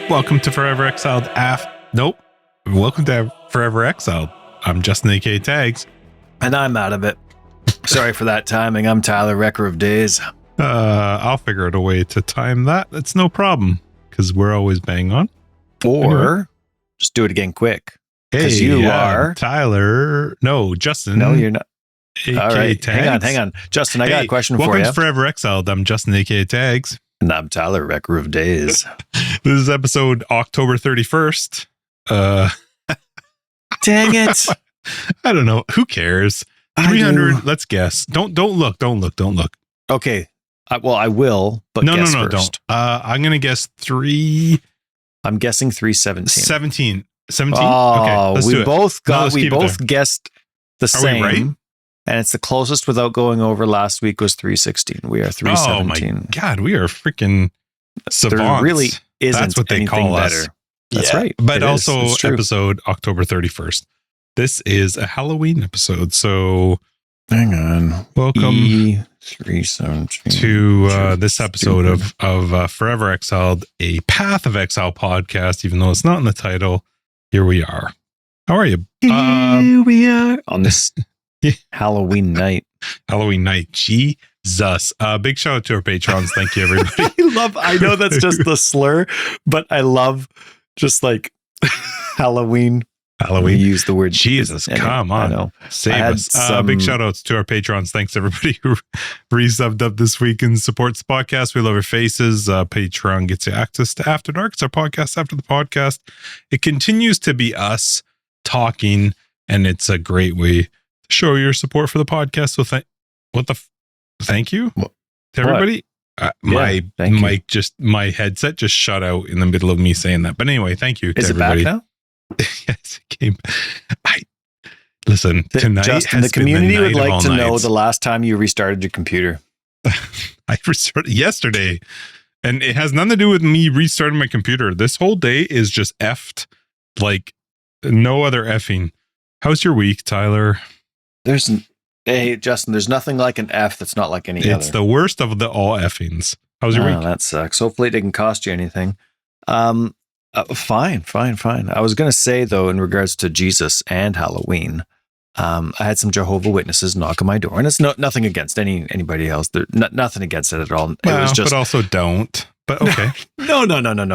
Welcome to Forever Exiled. Welcome to Forever Exiled. I'm Justin, aka Tags. And I'm out of it. Sorry for that timing. I'm Tyler, Wrecker of Days. I'll figure out a way to time that. That's no problem, because we're always bang on. Or just do it again quick. Because you are Tyler. No, Justin. No, you're not. AKA All right, Tags. hang on. Justin, I got a question for you. Welcome to Forever Exiled. I'm Justin, aka Tags. And I'm Tyler, Wrecker of Days. This is episode October 31st. Dang it. I don't know. Who cares? 300. Let's guess. Don't look. Okay. I will, but no, guess don't. first. I'm going to guess 3. I'm guessing 317. 17. Oh, okay, let's do it. We both guessed the same. Are we right? And it's the closest without going over. Last week was 316. We are 317. Oh my God, we are freaking savants. There really isn't That's what they anything call better. us. That's right. But also episode October 31st. This is a Halloween episode. So hang on. Welcome 317 to this episode of Forever Exiled, a Path of Exile podcast, even though it's not in the title. Here we are. How are you? Here we are on this Halloween night. Jesus. Big shout out to our patrons. Thank you, everybody. I know that's just the slur, but I love just like Halloween. We use the word Jesus. Come on. I know. Save us. Big shout outs to our patrons. Thanks everybody who resubbed up this week and supports the podcast. We love your faces. Patreon gets you access to After Dark. It's our podcast after the podcast. It continues to be us talking, and it's a great way to show your support for the podcast. So thank you to everybody. My headset just shut out in the middle of me saying that. But anyway, thank you to everybody. Is it back now? Yes, it came. Listen, tonight Justin, the community would like to know the last time you restarted your computer. I restarted yesterday, and it has nothing to do with me restarting my computer. This whole day is just effed like no other effing. How's your week, Tyler? Hey, Justin, there's nothing like an F that's not like any other. It's the worst of the all effings. How's your week? That sucks. Hopefully it didn't cost you anything. Fine. I was going to say, though, in regards to Jesus and Halloween, I had some Jehovah's Witnesses knock on my door, and it's nothing against anybody else. Nothing against it at all. It was just, but also don't. But okay. No.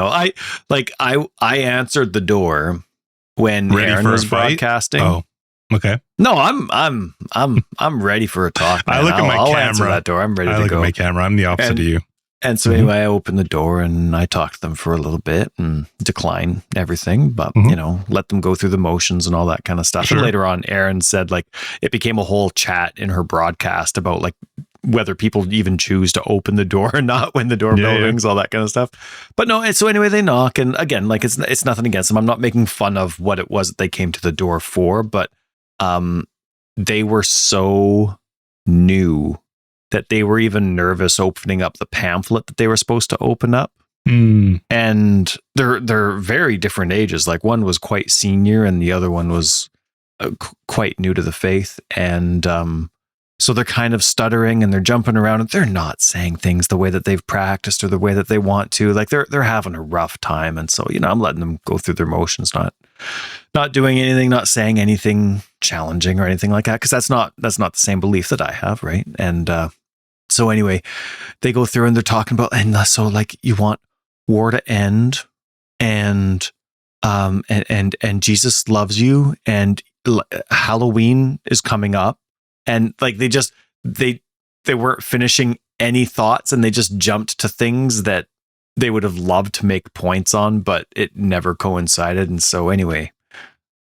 I answered the door when Aaron was broadcasting. Oh, okay. No, I'm ready for a talk. Man. I look at my camera. Answer that door. I'm ready to go. I look at my camera. I'm the opposite of you. And so anyway, I opened the door and I talked to them for a little bit and declined everything, but let them go through the motions and all that kind of stuff. Sure. And later on, Erin said like it became a whole chat in her broadcast about like whether people even choose to open the door or not when the doorbell rings, all that kind of stuff. But no, so anyway, they knock, and again, like it's nothing against them. I'm not making fun of what it was that they came to the door for, but they were so new that they were even nervous opening up the pamphlet that they were supposed to open up. And they're very different ages. Like one was quite senior and the other one was quite new to the faith. And so they're kind of stuttering and they're jumping around and they're not saying things the way that they've practiced or the way that they want to. Like they're having a rough time. And so, I'm letting them go through their motions, not doing anything, not saying anything challenging or anything like that. Cause that's not the same belief that I have. Right. And, so anyway, they go through and they're talking about, and so like you want war to end, and Jesus loves you, and Halloween is coming up, and like they weren't finishing any thoughts, and they just jumped to things that they would have loved to make points on, but it never coincided. And so anyway,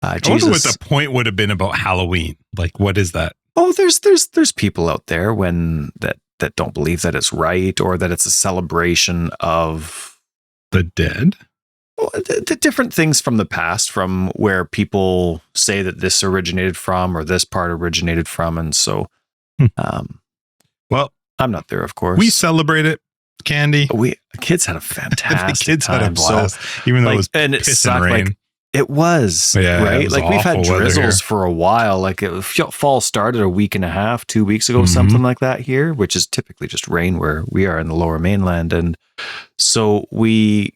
I wonder what the point would have been about Halloween. Like, what is that? Oh, there's people out there that don't believe that it's right or that it's a celebration of the dead. Well, the different things from the past, from where people say that this originated from or this part originated from. And so, well, I'm not there, of course. We celebrate it. Candy. The kids had a fantastic kids time. Had a blast, even though it was piss and rain. Like, it was, right? It was like we've had drizzles for a while. Like fall started a week and a half, 2 weeks ago, something like that here, which is typically just rain where we are in the lower mainland. And so we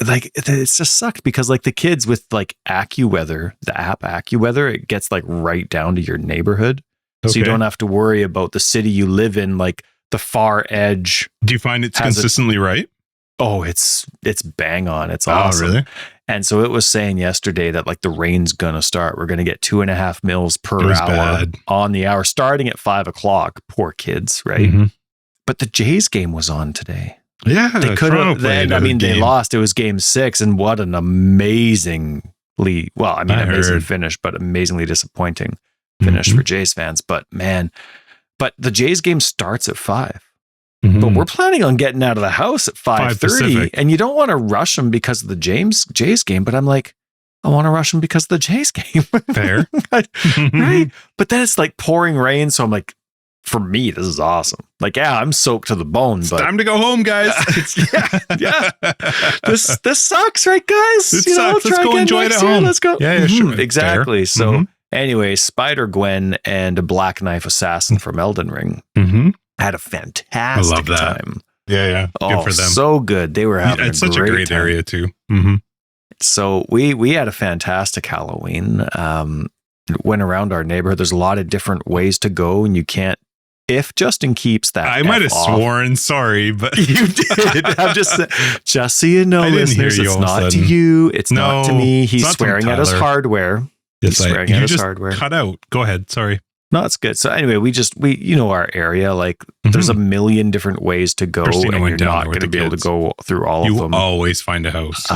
like it's just sucked because like the kids with like AccuWeather, the app AccuWeather, it gets like right down to your neighborhood. So you don't have to worry about the city you live in, like the far edge. Do you find it's consistently right? Oh, it's bang on. It's awesome. Oh, really? And so it was saying yesterday that like the rain's gonna start. We're gonna get 2.5 mils per hour bad. on the hour, starting at 5 o'clock. Poor kids, right? Mm-hmm. But the Jays game was on today. Yeah, they could have. They lost. It was game 6, and what an amazingly finish, but amazingly disappointing finish for Jays fans. But man, the Jays game starts at 5. But we're planning on getting out of the house at 5:30, and you don't want to rush them because of the Jays game. But I'm like, I want to rush them because of the Jays game. Fair, right? But then it's like pouring rain, so I'm like, for me, this is awesome. Like, yeah, I'm soaked to the bone. But time to go home, guys. yeah. This sucks, right, guys? It sucks. Let's go enjoy it at home. Let's go. Yeah, sure. Exactly. Fair. So, anyway, Spider Gwen and a Black Knife Assassin from Elden Ring had a fantastic time. Yeah. Good for them. So good. They were having it's such a great time. Area too. So we had a fantastic Halloween. Went around our neighborhood. There's a lot of different ways to go, and you can't. If Justin keeps that, I might have sworn. Sorry, but you did. I'm just so you know, listeners, it's not to you. It's not to me. He's swearing at his hardware. He's swearing at his hardware. Cut out. Go ahead. Sorry. No, it's good. So anyway, we you know our area. Like there's a million different ways to go, and you're not going to be able to go through all of them. You always find a house.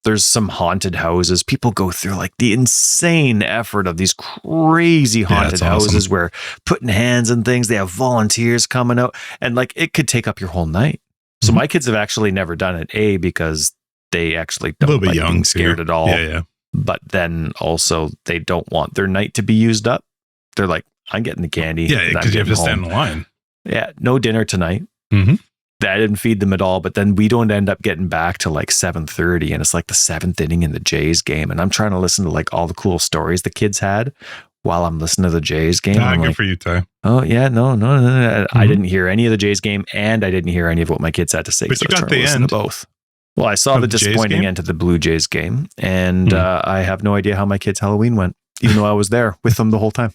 There's some haunted houses. People go through like the insane effort of these crazy haunted houses where putting hands and things, they have volunteers coming out, and like it could take up your whole night. So my kids have actually never done it, because they actually don't like being scared at all. Yeah. But then also they don't want their night to be used up. They're like, I'm getting the candy. Yeah, because you have to stand in line. Yeah, no dinner tonight. I didn't feed them at all, but then we don't end up getting back to like 7:30, and it's like the 7th inning in the Jays game, and I'm trying to listen to like all the cool stories the kids had while I'm listening to the Jays game. Good like, for you, Ty. Oh yeah, no. I didn't hear any of the Jays game, and I didn't hear any of what my kids had to say. But you got the end. Both. Well, I saw the disappointing end to the Blue Jays game, and I have no idea how my kids' Halloween went, even though I was there with them the whole time.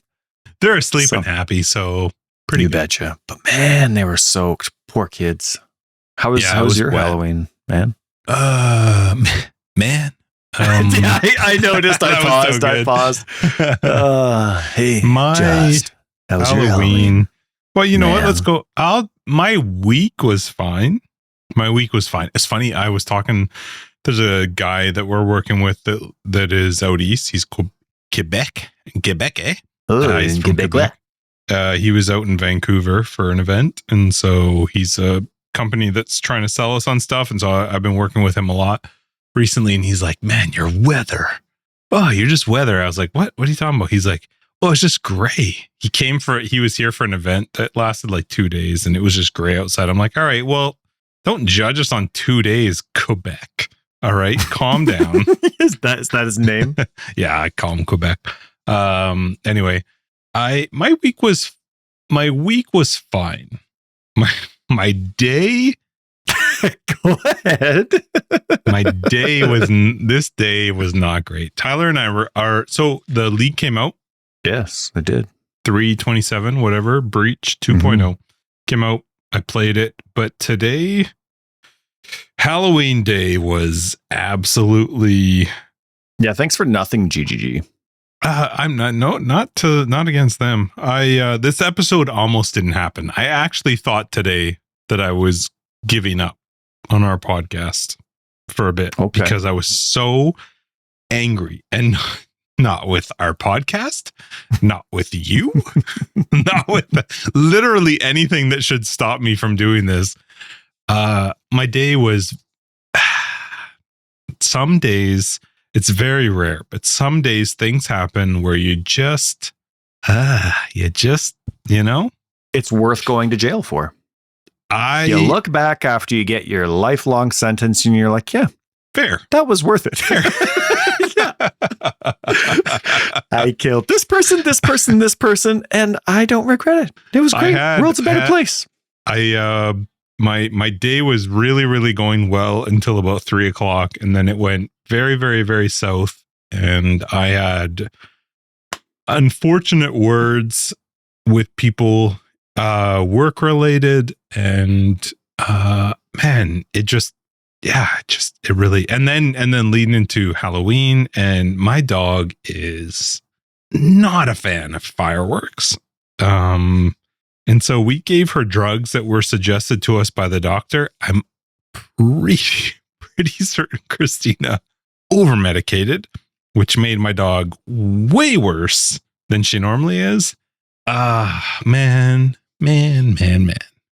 They're asleep and happy, so pretty good. Betcha. But man, they were soaked. Poor kids. How was your Halloween, man? Man. I noticed. I paused. Hey, that was your Halloween. Well, you know what? Let's go. My week was fine. It's funny. I was talking. There's a guy that we're working with that is out east. He's Quebec, eh? Oh, he's from Quebec. He was out in Vancouver for an event, and so he's a company that's trying to sell us on stuff, and so I've been working with him a lot recently, and he's like, man, your weather, you're just weather. I was like, what are you talking about? He's like, it's just gray. He was here for an event that lasted like 2 days, and it was just gray outside. I'm like, all right, well, don't judge us on 2 days, Quebec. All right, calm down. Is that his name? Yeah, I call him Quebec. Anyway, my week was fine. My day. Go ahead. This day was not great. Tyler and I so the league came out. Yes, I did. 3.27, whatever, Breach 2.0 came out. I played it, but today, Halloween day was absolutely. Yeah, thanks for nothing, GGG. I'm not against them. This episode almost didn't happen. I actually thought today that I was giving up on our podcast for a bit because I was so angry, and not with our podcast, not with you, not with literally anything that should stop me from doing this. My day was some days. It's very rare, but some days things happen where you just, you know, it's worth going to jail for. You look back after you get your lifelong sentence and you're like, yeah, fair. That was worth it. I killed this person, and I don't regret it. It was great. World's a better place. my day was really, really going well until about 3:00, and then it went very, very, very south. And I had unfortunate words with people, work related, and man, it really, and then leading into Halloween, and my dog is not a fan of fireworks. And so we gave her drugs that were suggested to us by the doctor. I'm pretty certain Christina over medicated, which made my dog way worse than she normally is. Man.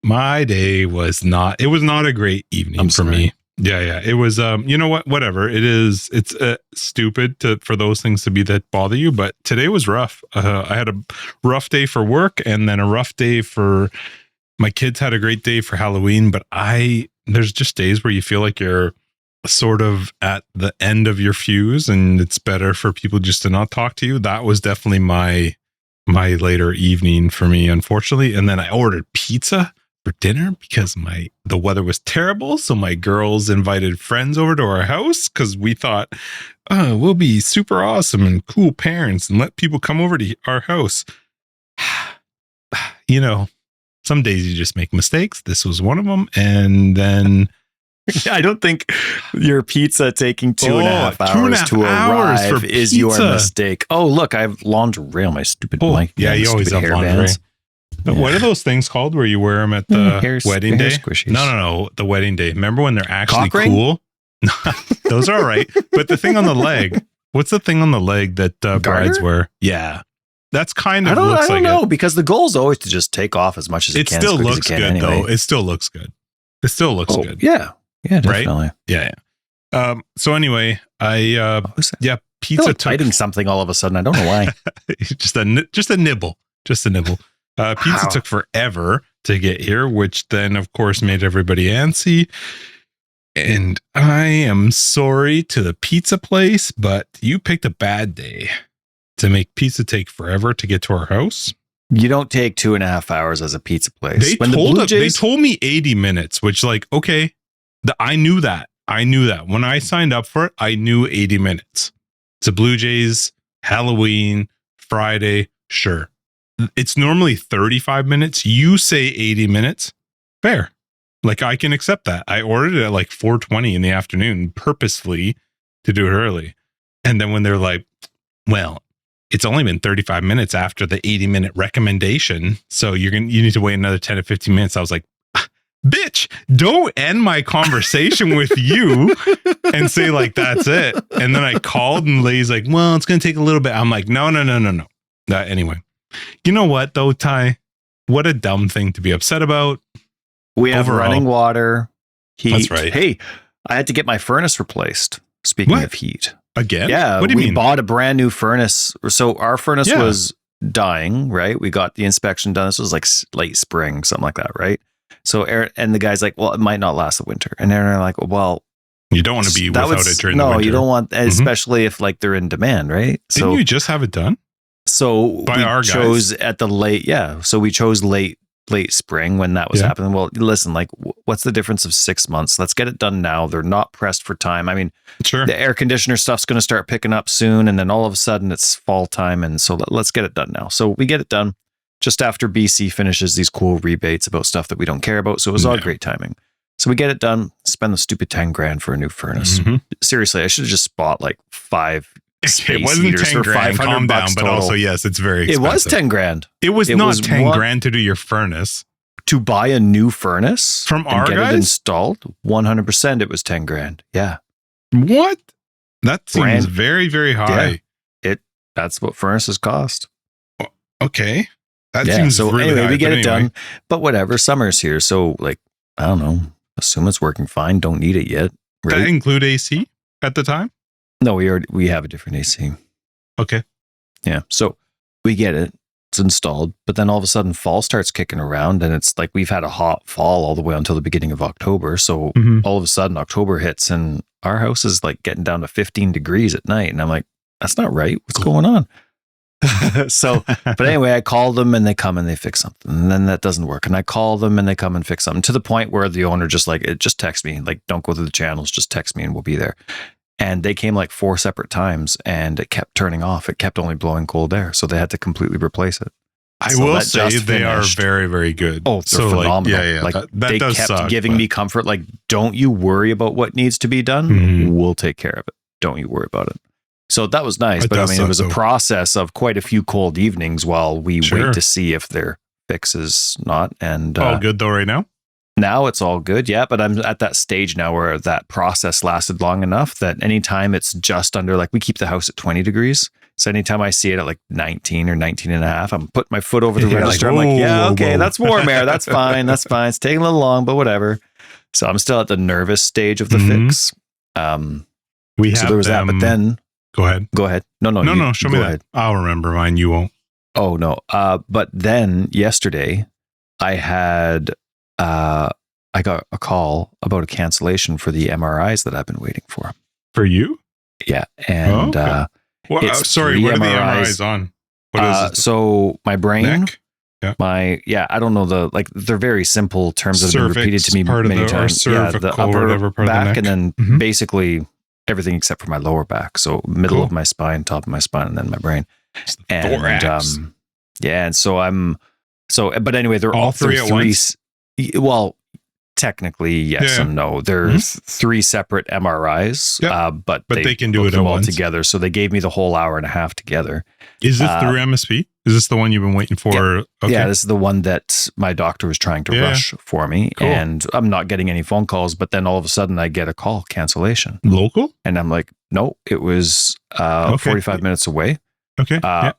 My day was not a great evening for me. Yeah. It was, you know what, whatever it is. It's stupid for those things to be that bother you. But today was rough. I had a rough day for work, and then a rough day for my kids had a great day for Halloween. But there's just days where you feel like you're sort of at the end of your fuse, and it's better for people just to not talk to you. That was definitely my later evening for me, unfortunately. And then I ordered pizza for dinner because the weather was terrible. So my girls invited friends over to our house because we thought, we'll be super awesome and cool parents and let people come over to our house. You know, some days you just make mistakes. This was one of them. And then I don't think your pizza taking 2.5 hours to arrive is your mistake. Oh, look, I have lingerie on my stupid mic. Yeah, you always have lingerie. Yeah. What are those things called where you wear them at the wedding day? No, the wedding day. Remember when they're actually cool? Those are all right. But the thing on the leg, what's the thing on the leg that brides wear? Yeah. That's kind of I don't know, because the goal is always to just take off as much as it can. It still looks good, though. It still looks good. It still looks good. Yeah. Yeah, definitely. Right? Yeah. So anyway, pizza took biting something all of a sudden. I don't know why. just a nibble. Pizza took forever to get here, which then, of course, made everybody antsy. And I am sorry to the pizza place, but you picked a bad day to make pizza take forever to get to our house. You don't take 2.5 hours as a pizza place. They told me 80 minutes, which, like, okay. I knew that. When I signed up for it, I knew 80 minutes. It's a Blue Jays, Halloween, Friday, sure. It's normally 35 minutes. You say 80 minutes. Fair. Like, I can accept that. I ordered it at like 4:20 in the afternoon purposefully to do it early. And then when they're like, well, it's only been 35 minutes after the 80-minute recommendation, so you need to wait another 10 to 15 minutes. I was like, bitch, don't end my conversation with you and say like, that's it. And then I called and Lay's like, well, it's going to take a little bit. I'm like, no. Anyway, you know what though, Ty? What a dumb thing to be upset about. We have running water, heat. That's right. Hey, I had to get my furnace replaced. Speaking of heat. Again? Yeah. What do you mean? We bought a brand new furnace. So our furnace was dying, right? We got the inspection done. This was like late spring, something like that, right? So Aaron and the guy's like, well, it might not last the winter. And Aaron and I are like, well, you don't want to be without it during the winter. No, you don't want, especially if like they're in demand, right? Didn't you just have it done? So we chose at the late, So we chose late spring when that was happening. Well, listen, like, what's the difference of 6 months? Let's get it done now. They're not pressed for time. I mean, sure. The air conditioner stuff's going to start picking up soon, and then all of a sudden it's fall time, and so let's get it done now. So we get it done just after BC finishes these cool rebates about stuff that we don't care about. So it was all great timing. So we get it done, spend the stupid 10 grand for a new furnace. Mm-hmm. Seriously, I should have just bought like 5 space it wasn't heaters 10 for grand, 500 calm down, bucks but total. also, yes, it's very expensive. It was 10 grand. It was not 10 grand to do your furnace. To buy a new furnace from our get guys? It installed, 100% it was 10 grand. Yeah. What? That seems very, very high. Yeah. That's what furnaces cost. Okay. That seems so really anyway, high. We get it done. But whatever, summer's here. So like, I don't know. Assume it's working fine. Don't need it yet. Right? Did that include AC at the time? No, we have a different AC. Okay. Yeah. So we get it. It's installed. But then all of a sudden fall starts kicking around, and it's like we've had a hot fall all the way until the beginning of October. So all of a sudden October hits and our house is like getting down to 15 degrees at night. And I'm like, that's not right. What's going on? So, but anyway, I call them and they come and they fix something, and then that doesn't work. And I call them and they come and fix something, to the point where the owner just text me, like, don't go through the channels, just text me and we'll be there. And they came like 4 separate times and it kept turning off. It kept only blowing cold air. So they had to completely replace it. I will say they are very, very good. Oh, they're phenomenal. Like, yeah. Like, that they does kept suck, giving me comfort. Like, don't you worry about what needs to be done. Mhm. We'll take care of it. Don't you worry about it. So that was nice. It But I does mean, it suck, was a though. process of quite a few cold evenings while we Sure. wait to see if their fix is not. And all good though right now? now it's all good. Yeah. But I'm at that stage now where that process lasted long enough that anytime it's just under, like, we keep the house at 20 degrees. So anytime I see it at like 19 or 19 and a half, I'm putting my foot over the You're register. like, I'm like, yeah, whoa, okay, whoa. that's warm air. That's fine. That's fine. It's taking a little long, but whatever. So I'm still at the nervous stage of the Mhm. fix. We have So there was that, but then go ahead. go ahead. No, Show me go that. ahead. I'll remember mine. You won't. Oh no. But then yesterday I had I got a call about a cancellation for the MRIs that I've been waiting for. For you? Yeah. And okay. Well, it's sorry, 3 what are the MRIs. MRIs on? What is it? So my brain, Neck? I don't know they're very simple terms that have been repeated to me part of many the, times. or Yeah, cervical, the upper whatever part back, of the neck. and then Mhm. basically everything except for my lower back. So middle Cool. of my spine, top of my spine, and then my brain. It's the And thorax. and so but anyway, they're All three they're at once? Well, technically yes Yeah. and no. There's 3 separate MRIs, Yep. but they can do booked it at them all once. together. So they gave me the whole hour and a half together. Is this through MSP? Is this the one you've been waiting for? Okay. Yeah, this is the one that my doctor was trying to Yeah. rush for me. Cool. And I'm not getting any phone calls, but then all of a sudden I get a call cancellation. Local? And I'm like, no, it was Okay. 45 minutes away. Okay. Yeah.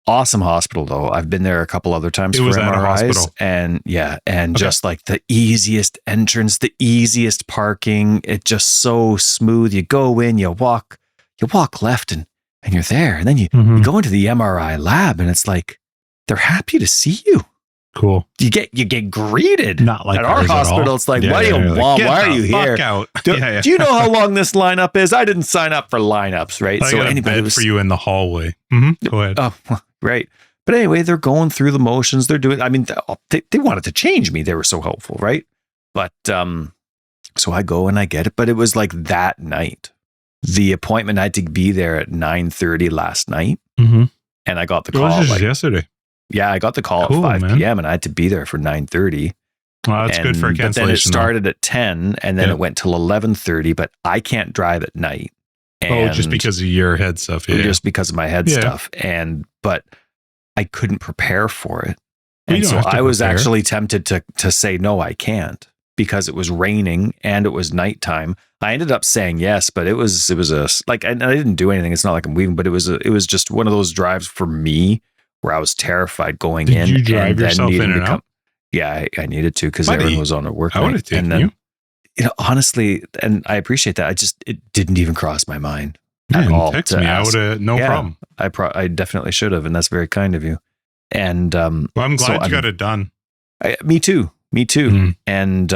Awesome hospital though. I've been there a couple other times It for was at a MRIs. hospital. And Okay. just like the easiest entrance, the easiest parking. It just so smooth. You go in, you walk left and you're there. And then you Mhm. go into the MRI lab and it's like, they're happy to see you. Cool. You get greeted. Not like at our ours at hospital, all. it's like, Yeah, what do you you're like, want? "Get Why are the you fuck here? out." Do, Yeah, yeah. do you know how long this lineup is? I didn't sign up for lineups, right? I got a bed for you in the hallway. Go ahead. Oh, right. But anyway, they're going through the motions. They're doing, I mean, they wanted to change me. They were so helpful, right? But so I go and I get it. But it was like that night. The appointment had to be there at 9:30 last night. Mm-hmm. And I got the It was call. just Like, yesterday. yeah, I got the call Cool, at 5 man. p.m. and I had to be there for 9:30. Well, that's good for a But then it cancellation. started at 10 and then Yeah. it went till 11:30, but I can't drive at night. Just because of your head stuff. Yeah. Just because of my head Yeah. stuff. But I couldn't prepare for it. You And don't so have to I was prepare. actually tempted to say, no, I can't, because it was raining and it was nighttime. I ended up saying yes, but it was like, and I didn't do anything. It's not like I'm leaving, but it was just one of those drives for me where I was terrified going Did in. you drive and then yourself needing in to and come. out? Yeah, I needed to because Buddy, everyone was on their work I would night. have taken And then, you. honestly, and I appreciate that. It didn't even cross my mind Yeah, at all. text to me. I ask. would have no Yeah. problem. I definitely should have, and that's very kind of you. And Well, I'm glad so you got it done. me too. Mm. And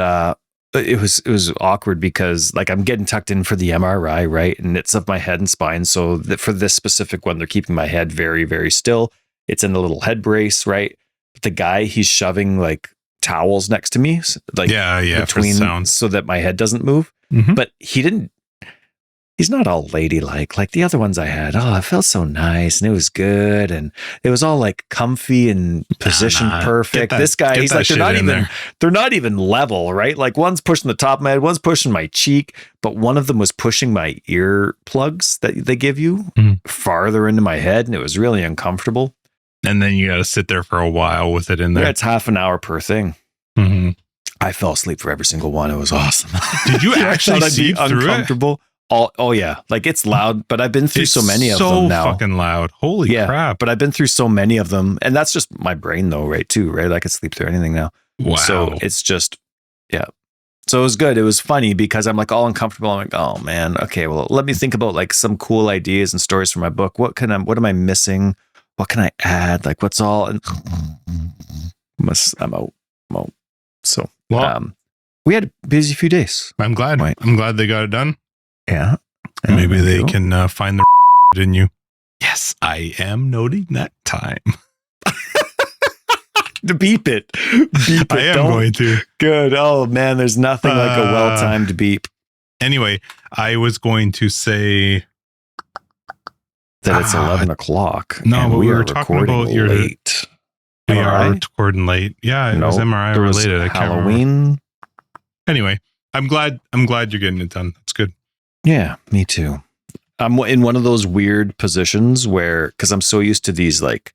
it was awkward because like I'm getting tucked in for the MRI, right? And it's of my head and spine. So for this specific one, they're keeping my head very, very still. It's in the little head brace, right? The guy, he's shoving like towels next to me, like Yeah, for between sounds. so that my head doesn't move. Mhm. But he's not all ladylike like the other ones I had. Oh, it felt so nice and it was good. And it was all like comfy and positioned Nah, perfect. get that- This guy, get he's that like, shit in there. they're not even level, right? Like one's pushing the top of my head, one's pushing my cheek, but one of them was pushing my ear plugs that they give you farther into my head. And it was really uncomfortable. And then you got to sit there for a while with it in Yeah, there. it's half an hour per thing. Mhm. I fell asleep for every single one. It was awesome. Did you actually I'd see be through it? uncomfortable? Oh yeah, like it's loud, but I've been through so many of them now. So fucking loud. Holy crap. But I've been through so many of them, and that's just my brain though, right? Too, right? I could sleep through anything now. Wow. So it's just, yeah. So it was good. It was funny because I'm like all uncomfortable. I'm like, oh man, okay, well, let me think about like some cool ideas and stories for my book. What am I missing? What can I add? Like what's all? And I'm out. So we had a busy few days. I'm glad. Right. I'm glad they got it done. Yeah. Maybe there they you go. can find the in you. Yes, I am noting that time. To beep it. Beep it. I am going to. Good. Oh, man, there's nothing like a well-timed beep. Anyway, I was going to say that it's 11 o'clock. No, but we were talking about your late. We MRI? are recording late. Yeah, it was MRI it was related. I can't remember. Halloween. Anyway, I'm glad you're getting it done. That's good. Yeah, me too. I'm in one of those weird positions where, because I'm so used to these like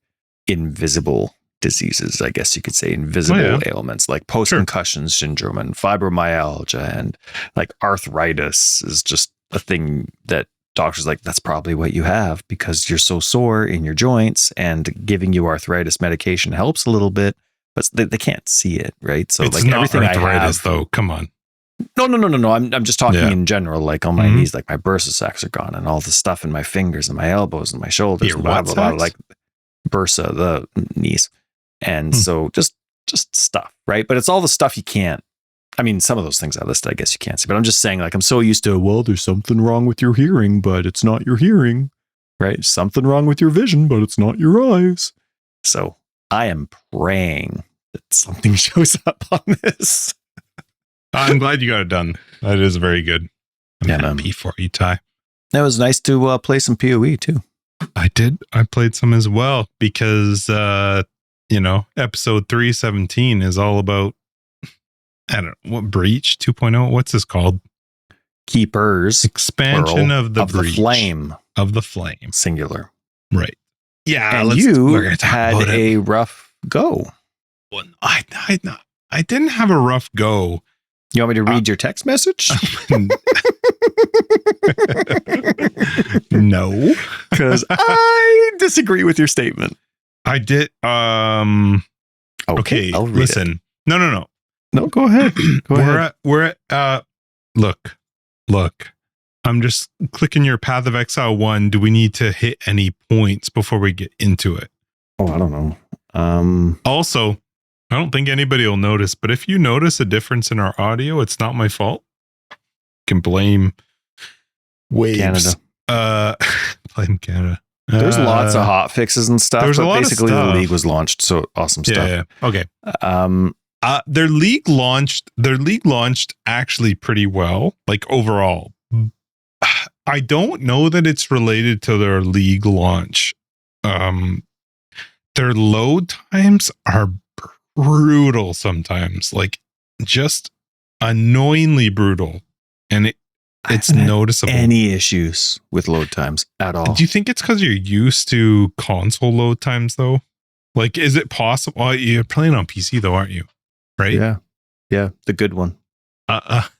invisible diseases, I guess you could say, invisible ailments like post-concussion syndrome and fibromyalgia, and like arthritis is just a thing that doctors like, that's probably what you have because you're so sore in your joints, and giving you arthritis medication helps a little bit, but they can't see it, right? So it's like not everything arthritis, I have, though. Come on. No. I'm just talking in general, like on my knees, like my bursa sacs are gone, and all the stuff in my fingers and my elbows and my shoulders, Your and blah, what blah, blah, sacs? like bursa, the knees. And so just stuff, right? But it's all the stuff you can't. I mean, some of those things I listed, I guess you can't see, but I'm just saying, like, I'm so used to, well, there's something wrong with your hearing, but it's not your hearing, right? Something wrong with your vision, but it's not your eyes. So I am praying that something shows up on this. I'm glad you got it done. That is very good. I'm happy for you, Ty. It was nice to play some PoE too. I did. I played some as well because, episode 317 is all about, I don't know, what, Breach 2.0? What's this called? Keepers. Expansion of the Breach. The flame. Of the flame. Singular. Right. Yeah. And you had a rough go. Well, I didn't have a rough go. You want me to read your text message? No. Because I disagree with your statement. I did. Okay, listen. It. No. No, go ahead. We're at look. I'm just clicking your Path of Exile 1. Do we need to hit any points before we get into it? Oh, I don't know. Also, I don't think anybody will notice, but if you notice a difference in our audio, it's not my fault. You can blame Waves. Canada. Blame Canada. There's lots of hot fixes and stuff. There's a lot basically of stuff. The league was launched, so awesome stuff. Yeah. Okay. Their league launched actually pretty well, like overall. I don't know that it's related to their league launch. Their load times are brutal sometimes, like just annoyingly brutal, and it's noticeable. Any issues with load times at all? Do you think it's because you're used to console load times though? Like, is it possible? Well, you're playing on PC though, aren't you? Right? Yeah, the good one. That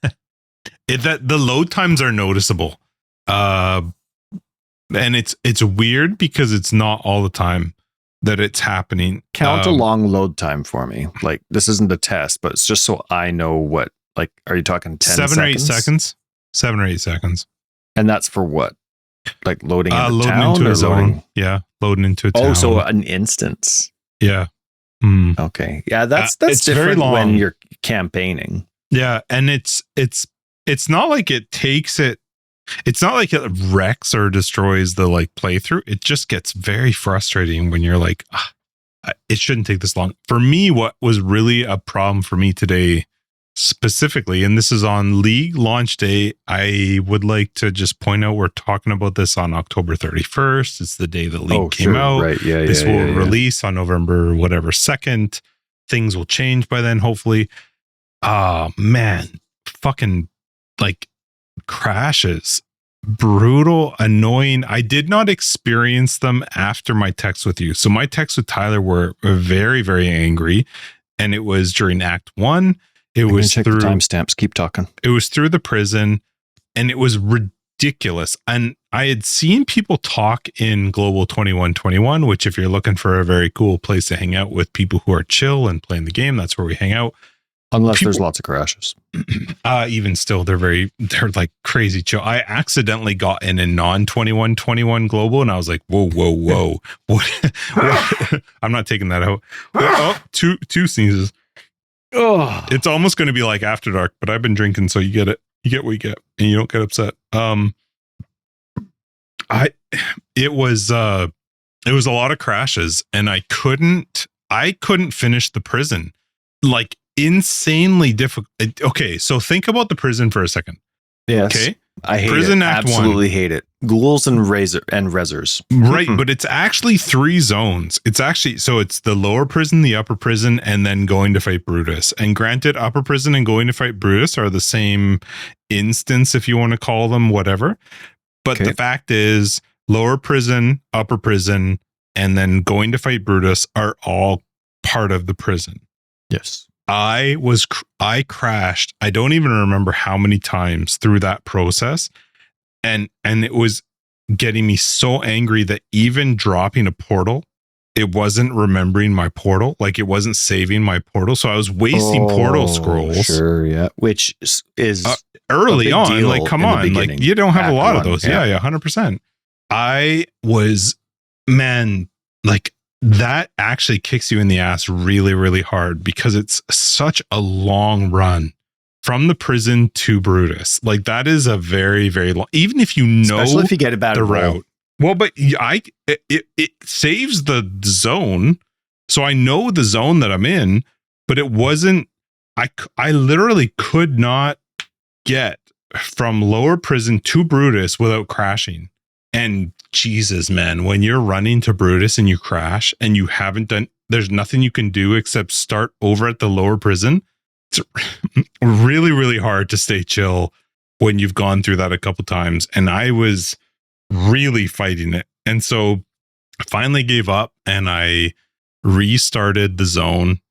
the load times are noticeable, and it's weird because it's not all the time that it's happening. Count a long load time for me. Like, this isn't a test, but it's just so I know what. Like, are you talking 10 7 seconds? or 8 seconds? 7 or 8 seconds. And that's for what? Like loading into loading town into or a zone. loading? Yeah, loading into a town. Oh, so an instance. Yeah. Okay. Yeah, that's it's different very long when you're campaigning. Yeah, and it's not like it takes it. It's not like it wrecks or destroys the like playthrough. It just gets very frustrating when you're like, it shouldn't take this long. For me, what was really a problem for me today specifically, and this is on League launch day, I would like to just point out we're talking about this on October 31st. It's the day the League came out. Right. Yeah. This will release on November 2nd. Things will change by then, hopefully. Man, fucking like crashes, brutal, annoying. I did not experience them after my text with you. So my texts with Tyler were very, very angry, and it was during Act 1. It was through the timestamps. Keep talking. It was through the prison, and it was ridiculous. And I had seen people talk in Global 2121, which, if you're looking for a very cool place to hang out with people who are chill and playing the game, that's where we hang out. Unless there's lots of crashes. Even still, they're like crazy chill. I accidentally got in a non-2121 Global, and I was like, whoa. What? I'm not taking that out. Two sneezes. Oh, it's almost going to be like After Dark, but I've been drinking, so you get it. You get what you get, and you don't get upset. it was a lot of crashes, and I couldn't finish the prison. Like, insanely difficult. Okay, so think about the prison for a second. Yes. Okay. I hate Prison it. Act Absolutely 1. hate it. Ghouls and rezzers. Right, but it's actually 3 zones. It's actually, so it's the lower prison, the upper prison, and then going to fight Brutus. And granted, upper prison and going to fight Brutus are the same instance, if you want to call them whatever. But the fact is, lower prison, upper prison, and then going to fight Brutus are all part of the prison. Yes. I crashed. I don't even remember how many times through that process. And it was getting me so angry that even dropping a portal, it wasn't remembering my portal. Like, it wasn't saving my portal. So I was wasting portal scrolls. Sure, yeah. Which is early on. Like, come on. Like, you don't have a lot of those. Yeah, 100%. I was, man, like, that actually kicks you in the ass really, really hard, because it's such a long run from the prison to Brutus. Like, that is a very, very long, even if you know, especially if you get a bad route. Well, but it saves the zone. So I know the zone that I'm in, but it wasn't, I literally could not get from lower prison to Brutus without crashing. And Jesus, man, when you're running to Brutus and you crash and you haven't done, there's nothing you can do except start over at the lower prison. It's really, really hard to stay chill when you've gone through that a couple times. And I was really fighting it. And so I finally gave up and I restarted the zone.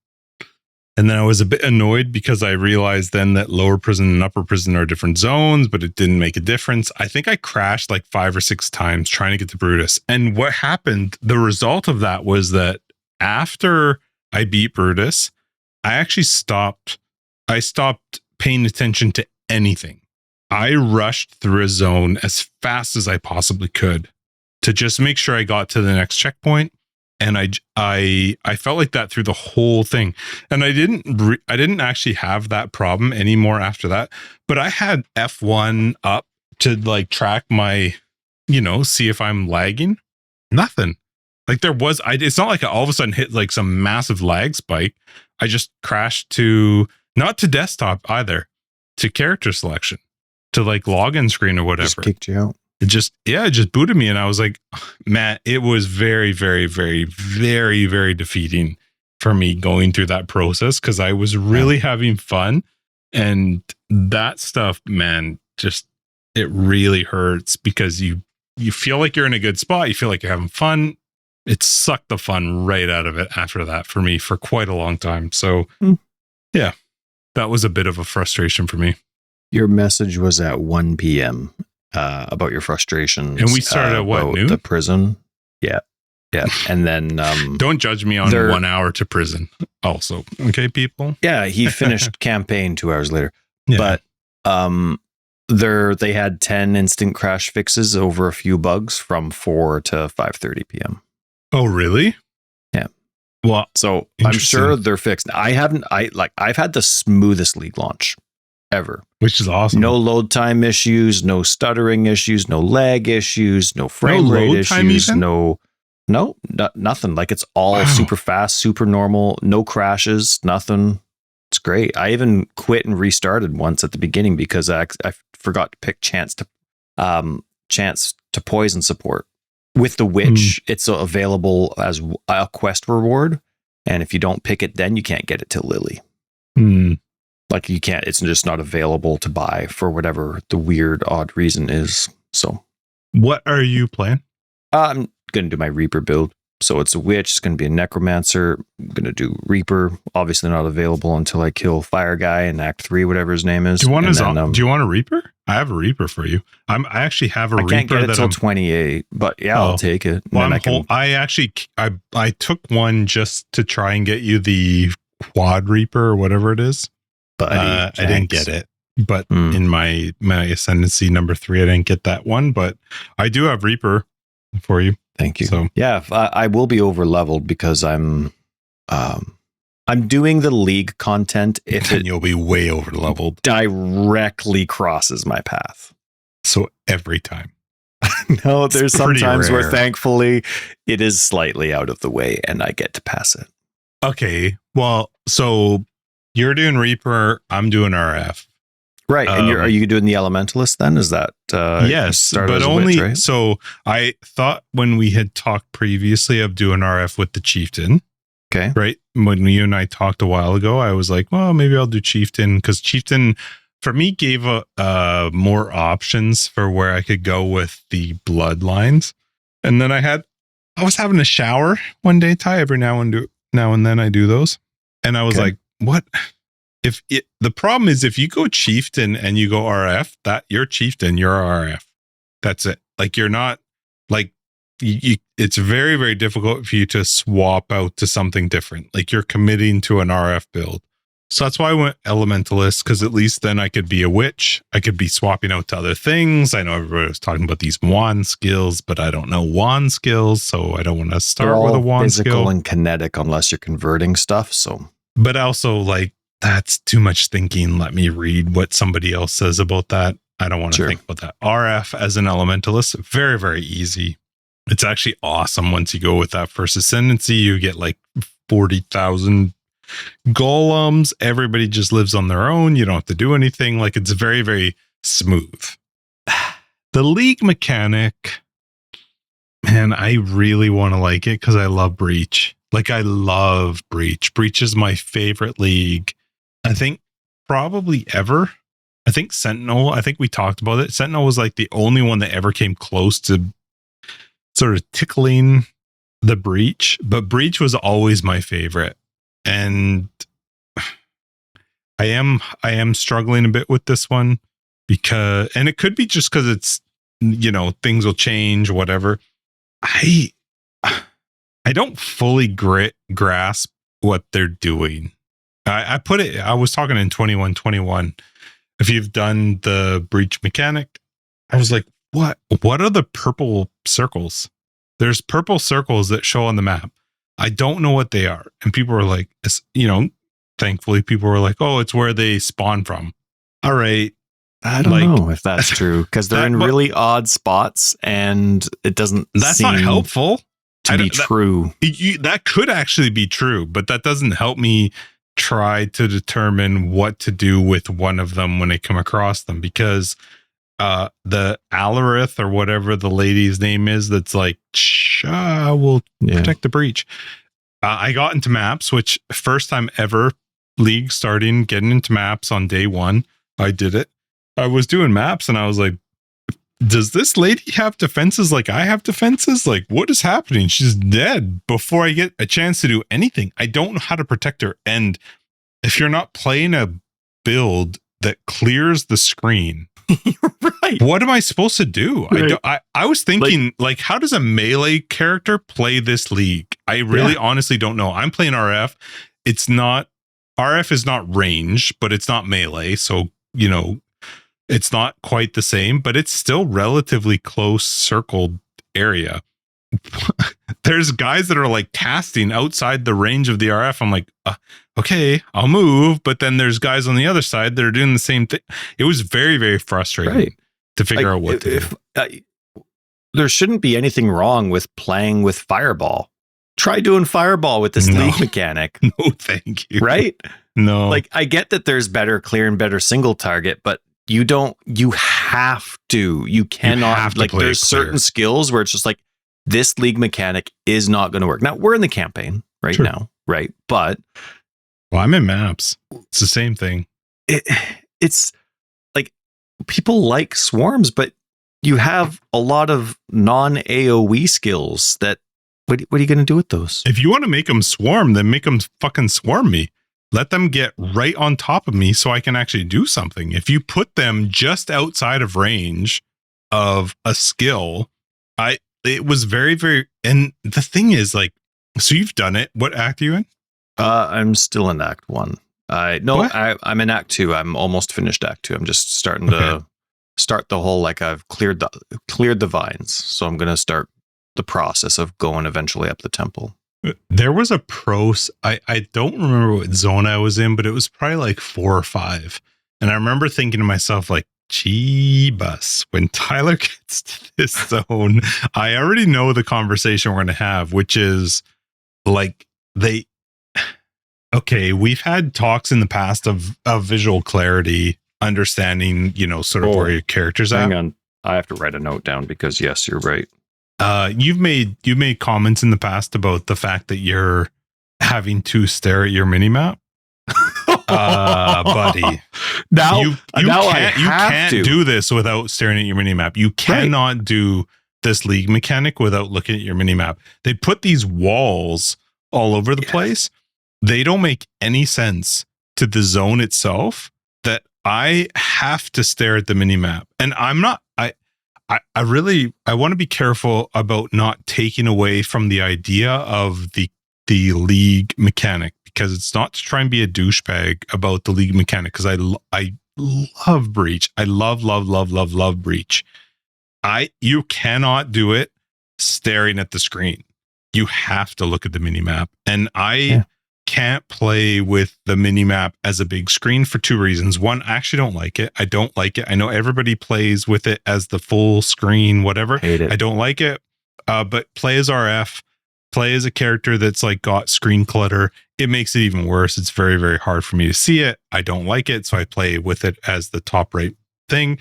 And then I was a bit annoyed because I realized then that lower prison and upper prison are different zones, but it didn't make a difference. I think I crashed like 5 or 6 times trying to get to Brutus. And what happened, the result of that was that after I beat Brutus, I stopped paying attention to anything. I rushed through a zone as fast as I possibly could to just make sure I got to the next checkpoint. And I felt like that through the whole thing. And I didn't actually have that problem anymore after that. But I had F1 up to like track my, see if I'm lagging. Nothing. Like it's not like I all of a sudden hit like some massive lag spike. I just crashed to, not to desktop either, to character selection, to like login screen or whatever. Just kicked you out. It just booted me. And I was like, man, it was very, very, very, very, very defeating for me going through that process, because I was really having fun. And that stuff, man, just, it really hurts, because you feel like you're in a good spot. You feel like you're having fun. It sucked the fun right out of it after that for me for quite a long time. So yeah, that was a bit of a frustration for me. Your message was at 1 p.m. About your frustrations. And we started at what, noon? The prison. Yeah. And then don't judge me on 1 hour to prison also. Okay, people? Yeah, he finished campaign 2 hours later. Yeah. But they had 10 instant crash fixes over a few bugs from 4 to 5:30 p.m. Oh, really? Yeah. Well, so I'm sure they're fixed. I've had the smoothest League launch ever, which is awesome. No load time issues, no stuttering issues, no lag issues, no frame rate issues, nothing. Like, it's all super fast, super normal, no crashes, nothing. It's great. I even quit and restarted once at the beginning because I forgot to pick chance to poison support. With the witch, it's available as a quest reward, and if you don't pick it, then you can't get it till Lily. Like, you can't, it's just not available to buy for whatever the weird, odd reason is. So, what are you playing? I'm going to do my Reaper build. So it's a witch, it's going to be a necromancer. I'm going to do Reaper. Obviously not available until I kill Fire Guy in Act 3, whatever his name is. Do you want a Reaper? I have a Reaper for you. I actually have a Reaper. I can't get it till 28, but yeah, I'll take it. Well, I took one just to try and get you the Quad Reaper or whatever it is. But I didn't get it. But in my Ascendancy number 3, I didn't get that one. But I do have Reaper for you. Thank you. So yeah, I will be over leveled because I'm doing the League content. Then you'll be way over leveled. Directly crosses my path. So every time. No, there's some pretty times where rare. thankfully it is slightly out of the way and I get to pass it. Okay. Well, so you're doing Reaper, I'm doing RF. Right. And are you doing the Elementalist then? Is that yes, but only witch, right? So I thought when we had talked previously of doing RF with the Chieftain. Okay. Right. When you and I talked a while ago, I was like, well, maybe I'll do Chieftain, because Chieftain for me gave more options for where I could go with the bloodlines. And then I was having a shower one day, Ty. Every now and then I do those. And I was like, what? The problem is if you go Chieftain and you go RF, that you're Chieftain, you're RF. That's it. Like you're not like it's very, very difficult for you to swap out to something different. Like you're committing to an RF build. So that's why I went Elementalist, because at least then I could be a witch. I could be swapping out to other things. I know everybody was talking about these wand skills, but I don't know wand skills, so I don't want to start with a wand skill. Physical and kinetic unless you're converting stuff. So, but also like that's too much thinking. Let me read what somebody else says about that. I don't want to think about that. RF as an Elementalist, very, very easy. It's actually awesome. Once you go with that first ascendancy, you get like 40,000 golems. Everybody just lives on their own. You don't have to do anything. Like it's very, very smooth. The League mechanic, man, I really want to like it because I love Breach. Like I love Breach. Breach is my favorite league. I think probably ever. I think Sentinel, I think we talked about it. Sentinel was like the only one that ever came close to sort of tickling the Breach, but Breach was always my favorite. And I am struggling a bit with this one because, and it could be just because it's, things will change, whatever. I don't fully grasp what they're doing. I was talking in 2121. If you've done the Breach mechanic, I was like, what are the purple circles? There's purple circles that show on the map. I don't know what they are. And people were like, thankfully people were like, oh, it's where they spawn from. All right. I don't know if that's true because they're in really odd spots and it doesn't that's seem not helpful to be true. That could actually be true, but that doesn't help me try to determine what to do with one of them when I come across them, because the Alarith or whatever the lady's name is that's like will protect the Breach. I got into maps, which first time ever league starting, getting into maps on day one. I did it. I was doing maps and I was like, does this lady have defenses like I have defenses? Like, what is happening? She's dead before I get a chance to do anything. I don't know how to protect her. And if you're not playing a build that clears the screen, right, what am I supposed to do? Right. I was thinking, like, how does a melee character play this league? I really honestly don't know. I'm playing RF. RF is not range, but it's not melee. So, it's not quite the same, but it's still relatively close circled area. There's guys that are like casting outside the range of the RF. I'm like, okay, I'll move. But then there's guys on the other side that are doing the same thing. It was very, very frustrating to figure out what to do. There shouldn't be anything wrong with playing with Fireball. Try doing Fireball with this league mechanic. No, thank you. Right? No. Like, I get that there's better clear and better single target, but you have to. You cannot. Like, there's certain skills where it's just like, this league mechanic is not going to work. Now, we're in the campaign right now, right? But I'm in maps. It's the same thing. It's like people like swarms, but you have a lot of non-AoE skills that what are you going to do with those? If you want to make them swarm, then make them fucking swarm me. Let them get right on top of me so I can actually do something. If you put them just outside of range of a skill, it was very, very, and the thing is, like, so you've done it. What act are you in? I'm still in Act 1. I'm in Act 2. I'm almost finished Act 2. I'm just starting to start the whole, like, I've cleared the vines. So I'm going to start the process of going eventually up the temple. There was a I don't remember what zone I was in, but it was probably like 4 or 5. And I remember thinking to myself, like, Jeebus. When Tyler gets to this zone, I already know the conversation we're going to have, which is like we've had talks in the past of visual clarity, understanding, sort of where your character's at. Hang on. I have to write a note down because yes, you're right. You've made comments in the past about the fact that you're having to stare at your minimap. Buddy. Now you can't do this without staring at your minimap. You cannot do this league mechanic without looking at your minimap. They put these walls all over the place. They don't make any sense to the zone itself that I have to stare at the minimap. And I'm not, I want to be careful about not taking away from the idea of the league mechanic, because it's not to try and be a douchebag about the league mechanic, because I love Breach. I love Breach. You cannot do it staring at the screen. You have to look at the minimap. And I can't play with the minimap as a big screen for two reasons. One, I actually don't like it. I don't like it. I know everybody plays with it as the full screen, whatever. Hate it. I don't like it. But play as RF, play as a character that's like got screen clutter. It makes it even worse. It's very, very hard for me to see it. I don't like it. So I play with it as the top right thing.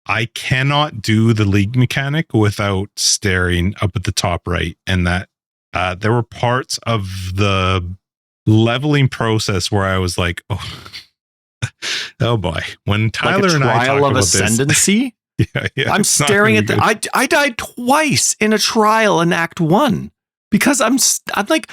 I cannot do the league mechanic without staring up at the top right. And that there were parts of the leveling process where I was like, oh boy. When Tyler and I talked about ascendancy? This, I'm staring at I died twice in a trial in Act 1 because I'm like,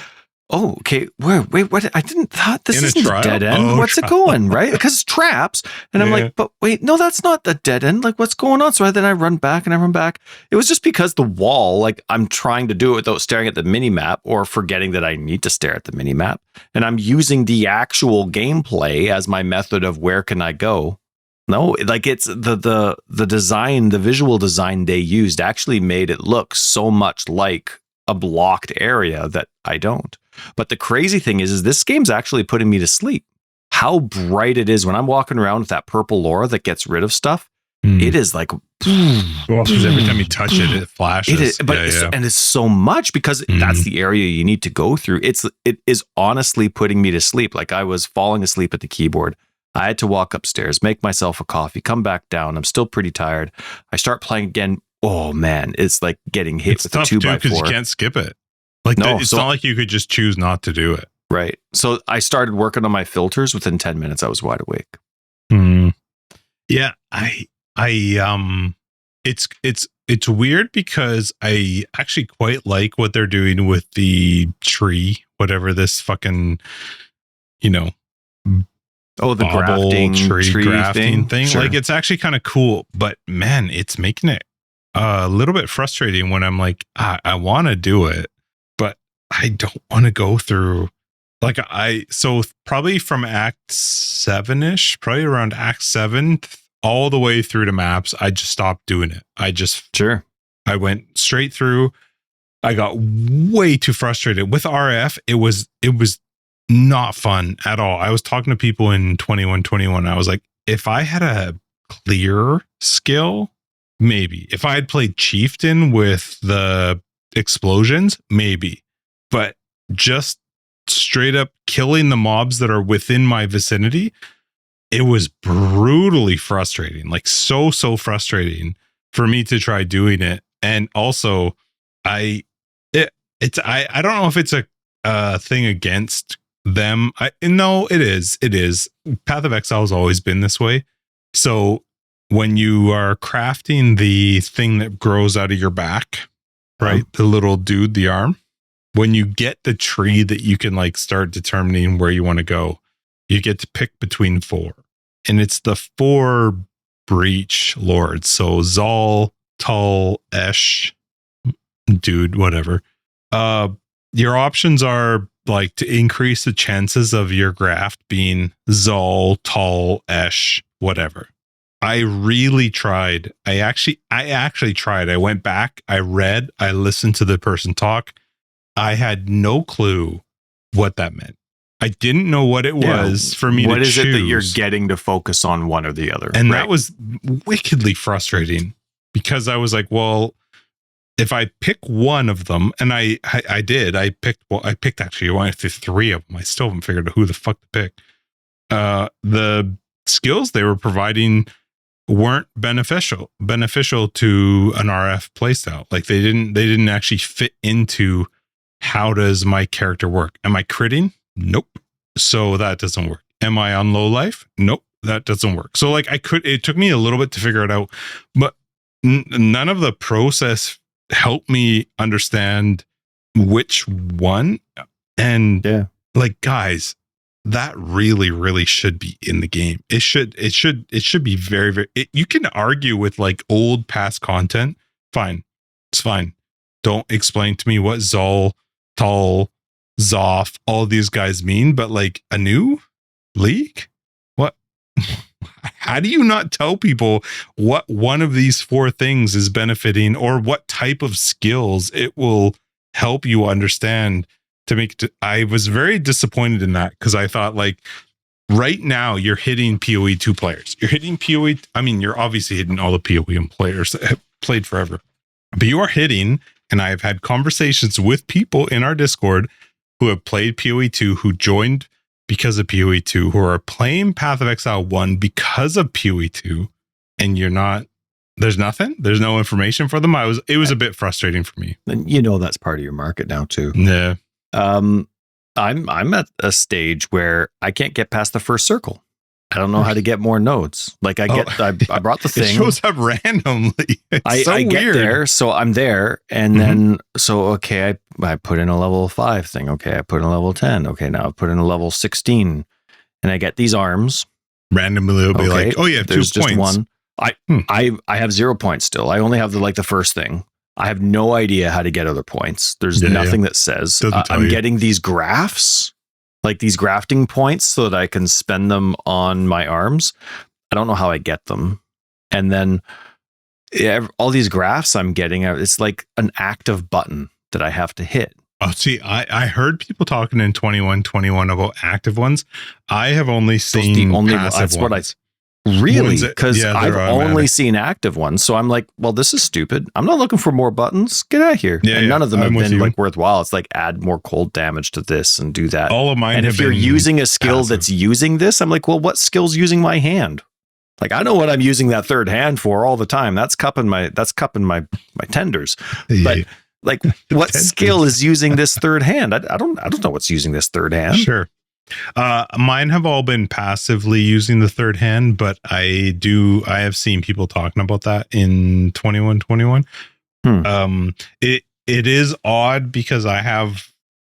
oh, okay. Wait, what? I didn't thought this isn't a dead end. What's it going? Right? Because it's traps. And I'm like, but wait, no, that's not the dead end. Like, what's going on? So then I run back and I run back. It was just because the wall, like I'm trying to do it without staring at the mini map or forgetting that I need to stare at the mini map. And I'm using the actual gameplay as my method of where can I go. No, like it's the design, the visual design they used actually made it look so much like a blocked area that I don't. But the crazy thing is this game's actually putting me to sleep. How bright it is when I'm walking around with that purple aura that gets rid of stuff. It is like, because every time you touch it, it flashes. It is, but and it's so much because that's the area you need to go through. It is honestly putting me to sleep. Like I was falling asleep at the keyboard. I had to walk upstairs, make myself a coffee, come back down. I'm still pretty tired. I start playing again. Oh man, it's like getting hit with a 2x4 because you can't skip it. Like it's not like you could just choose not to do it. Right. So I started working on my filters. Within 10 minutes, I was wide awake. Yeah, it's weird because I actually quite like what they're doing with the tree, whatever this fucking, the grafting tree grafting thing. Sure. Like it's actually kind of cool, but man, it's making it a little bit frustrating when I'm like, I want to do it, but I don't want to go through. Like so probably from Act 7-ish, probably around Act 7, all the way through to maps, I just stopped doing it. I went straight through. I got way too frustrated with RF. It was not fun at all. I was talking to people in 2121. I was like, if I had a clear skill, maybe. If I had played Chieftain with the explosions, maybe. But just straight up killing the mobs that are within my vicinity, it was brutally frustrating. Like so frustrating for me to try doing it. And also I don't know if it's a thing against them. No, it is. Path of Exile has always been this way. So when you are crafting the thing that grows out of your back, right? The little dude, the arm, when you get the tree that you can like start determining where you want to go, you get to pick between 4. And it's the 4 breach lords. So Zal, Tull, Esh, dude, whatever. Your options are like to increase the chances of your graft being Zal, Tull, Esh, whatever. I really tried. I actually tried. I went back, I read, I listened to the person talk. I had no clue what that meant. I didn't know what it was for me to choose. What is it that you're getting to focus on, one or the other? And that was wickedly frustrating, because I was like, well, if I pick one of them, and I did, I picked actually one through three of them. I still haven't figured out who the fuck to pick. The skills they were providing weren't beneficial to an RF playstyle. Like they didn't actually fit into how does my character work. Am I critting? Nope. So that doesn't work. Am I on low life? Nope. That doesn't work. So like it took me a little bit to figure it out, but none of the process helped me understand which one. And like, guys, that really, really should be in the game. It should be very, very, you can argue with like old past content. Fine. It's fine. Don't explain to me what Zol, Tal, Zoff, all these guys mean, but like a new league? What? How do you not tell people what one of these four things is benefiting, or what type of skills it will help you understand to make it? I was very disappointed in that, because I thought, like, right now you're hitting PoE 2 players. You're hitting PoE. I mean, you're obviously hitting all the PoE players that have played forever, but you are hitting, and I've had conversations with people in our Discord who have played PoE 2, who joined because of PoE 2, who are playing Path of Exile 1 because of PoE 2, and you're not, there's nothing, there's no information for them. It was a bit frustrating for me. And you know, that's part of your market now too. Yeah. I'm at a stage where I can't get past the first circle. I don't know how to get more nodes. Like I brought the thing. It shows up randomly. I get there, so I'm there, and then okay, I put in a level 5 thing. Okay, I put in a level 10. Okay, now I put in a level 16, and I get these arms. Randomly, it'll be like, oh yeah, there's 2 just points. one. I have 0 points still. I only have the first thing. I have no idea how to get other points. There's nothing that says. I'm getting these graphs, like these grafting points, so that I can spend them on my arms. I don't know how I get them. And then all these graphs I'm getting, it's like an active button that I have to hit. Oh, see, I heard people talking in 21 about active ones. I have only seen passive ones. Really? Because I've only seen active ones. So I'm like, well, this is stupid. I'm not looking for more buttons. Get out of here. Yeah, and none of them have been like worthwhile. It's like, add more cold damage to this and do that. All of mine. And if you're using a skill that's using this, I'm like, well, what skill's using my hand? Like, I know what I'm using that third hand for all the time. That's cupping my tenders. But like, what skill is using this third hand? I don't know what's using this third hand. Sure. Mine have all been passively using the third hand, but I have seen people talking about that in 21. It is odd, because I have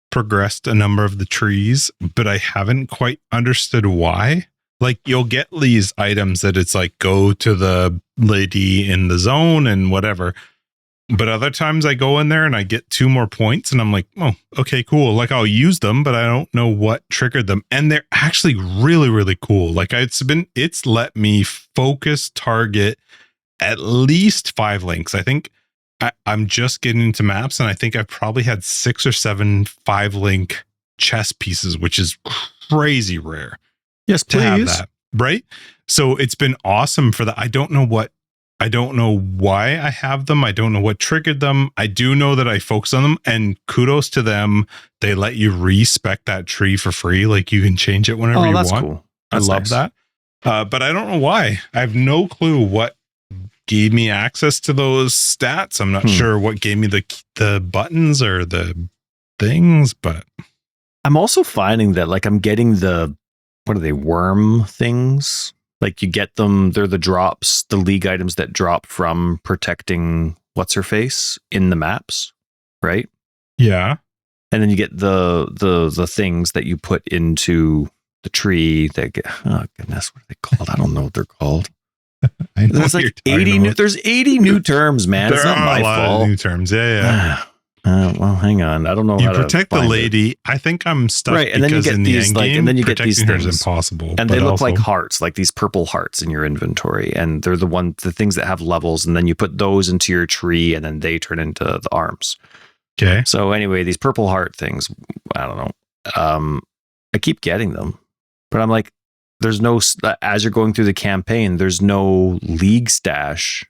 progressed a number of the trees, but I haven't quite understood why. Like, you'll get these items that it's like, go to the lady in the zone and whatever. But other times I go in there and I get 2 more points, and I'm like, oh, okay, cool. Like, I'll use them, but I don't know what triggered them. And they're actually really, really cool. Like, it's let me focus target at least 5 links. I think I'm just getting into maps, and I think I've probably had 6 or 7 5-link chess pieces, which is crazy rare. Yes, please. To have that, right? So it's been awesome for that. I don't know why I have them. I don't know what triggered them. I do know that I focus on them, and kudos to them. They let you respec that tree for free. Like, you can change it whenever you want. Cool. That's I love that. But I don't know why. I have no clue what gave me access to those stats. I'm not sure what gave me the buttons or the things, but I'm also finding that, like, I'm getting what are they, worm things? Like, you get them, they're the drops, the league items that drop from protecting what's-her-face in the maps, right? Yeah. And then you get the things that you put into the tree that get, oh goodness, what are they called? I don't know what they're called. I know there's like 80 there's 80 new terms, man. There it's not are my a lot fault. of new terms. Yeah. Well, hang on. I don't know. You how protect to the lady. it. I think I'm stuck, right, and then you get in these the end game, and then you get these things is impossible. and they look like hearts, like these purple hearts in your inventory, and they're the things that have levels, and then you put those into your tree, and then they turn into the arms. Okay. So anyway, these purple heart things, I don't know. I keep getting them, but I'm like, there's no, as you're going through the campaign, there's no league stash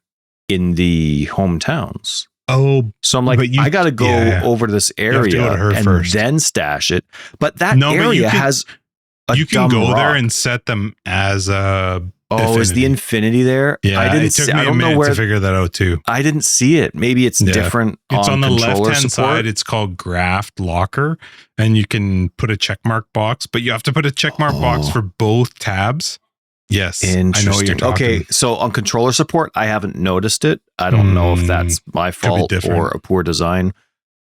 in the hometowns. Oh, so I'm like, I got to go over to this area and first. then stash it. But that area has you can go there and set them as a. Oh, is the infinity there? Yeah, it took me a minute to figure that out too. I didn't see it. Maybe it's different. It's on the left-hand side. It's called Graft Locker, and you can put a checkmark box, but you have to put a checkmark box for both tabs. Yes, I know what you're talking. Okay, so on controller support, I haven't noticed it. I don't know if that's my fault or a poor design.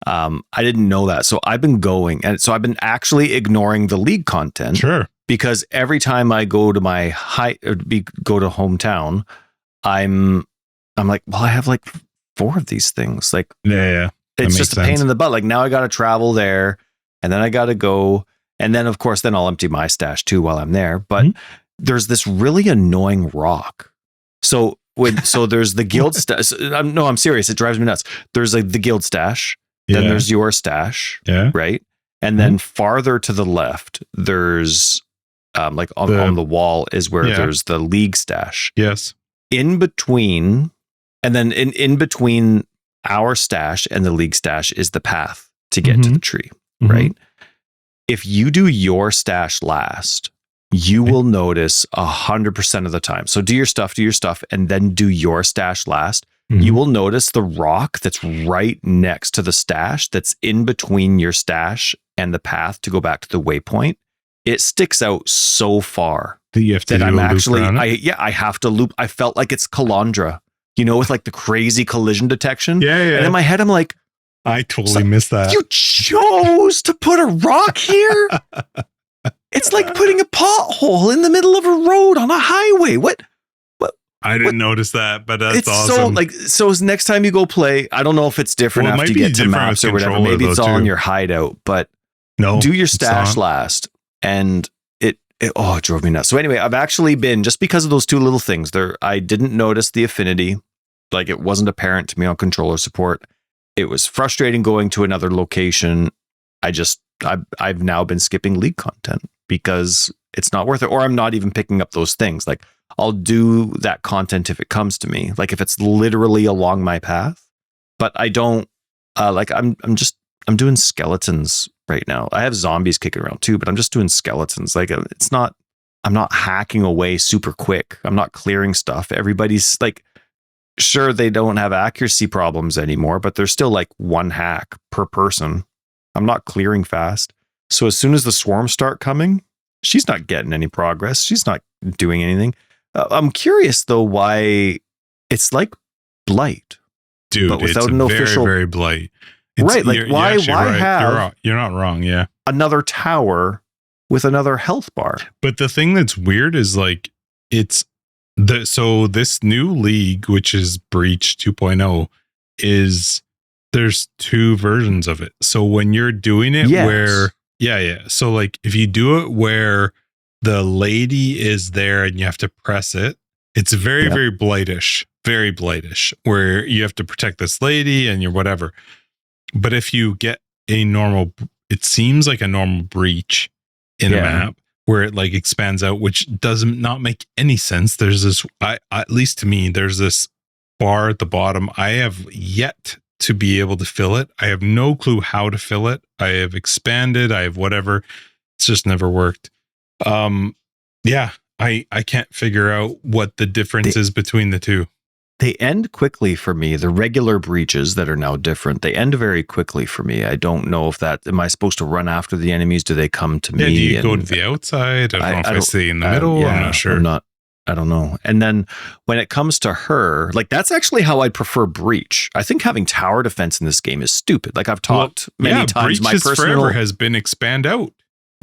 I didn't know that. So I've been going, and so I've been actually ignoring the league content. Sure. Because every time I go to my go to hometown, I'm like, well, I have like 4 of these things. Like, it's just a pain in the butt. Like now I got to travel there, and then I got to go, and then of course, then I'll empty my stash too while I'm there. But there's this really annoying rock. So there's the guild stash. No, I'm serious. It drives me nuts. There's like the guild stash. Then there's your stash. Yeah. Right. And then farther to the left, there's like on the wall is where there's the league stash. Yes. In between, and then in between our stash and the league stash is the path to get to the tree, right? If you do your stash last, you will notice 100% of the time. So do your stuff, and then do your stash last. You will notice the rock that's right next to the stash that's in between your stash and the path to go back to the waypoint. It sticks out so far that you have to I have to loop. I felt like it's Calandra, with like the crazy collision detection. Yeah. And in my head, I'm like, I totally missed that. You chose to put a rock here? It's like putting a pothole in the middle of a road on a highway. What? I didn't notice that, but that's awesome. So next time you go play, I don't know if it's different after you get to maps or whatever. Maybe it's all in your hideout, but do your stash last. And it drove me nuts. So anyway, I've actually been, just because of those 2 little things there, I didn't notice the affinity. Like it wasn't apparent to me on controller support. It was frustrating going to another location. I've now been skipping league content because it's not worth it. Or I'm not even picking up those things. Like I'll do that content if it comes to me. Like if it's literally along my path, but I don't I'm doing skeletons right now. I have zombies kicking around too, but I'm just doing skeletons. Like I'm not hacking away super quick. I'm not clearing stuff. Everybody's like, sure, they don't have accuracy problems anymore, but there's still like 1 hack per person. I'm not clearing fast. So as soon as the swarms start coming, she's not getting any progress. She's not doing anything. I'm curious though, why it's like Blight. Dude, but without an official, very Blight. Right, like why have you're not wrong, yeah. Another tower with another health bar. But the thing that's weird is like so this new league, which is Breach 2.0, is there's 2 versions of it. So when you're doing it where so like if you do it where the lady is there and you have to press it, it's very very blightish, where you have to protect this lady and you're whatever. But if you get a normal, it seems like a normal breach in a map where it like expands out, which does not make any sense. There's this, at least to me, there's this bar at the bottom. I have yet to be able to fill it. I have no clue how to fill it. I have expanded. I have whatever. It's just never worked. I can't figure out what the difference is between the 2. They end quickly for me. The regular breaches that are now different, they end very quickly for me. I don't know if am I supposed to run after the enemies? Do they come to me? Do you go to the outside? I don't know if I stay in the middle. I'm not sure. I don't know. And then when it comes to her, like that's actually how I prefer Breach. I think having tower defense in this game is stupid. Like I've talked many times. Breach forever has been expand out.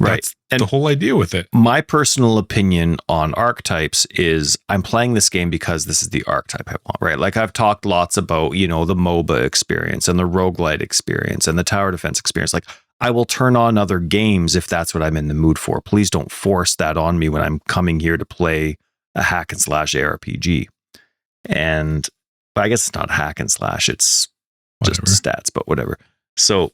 Right. That's the whole idea with it. My personal opinion on archetypes is I'm playing this game because this is the archetype I want, right? Like I've talked lots about, the MOBA experience and the roguelite experience and the tower defense experience. Like I will turn on other games if that's what I'm in the mood for. Please don't force that on me when I'm coming here to play a hack and slash ARPG. And I guess it's not hack and slash. It's just stats, but whatever. So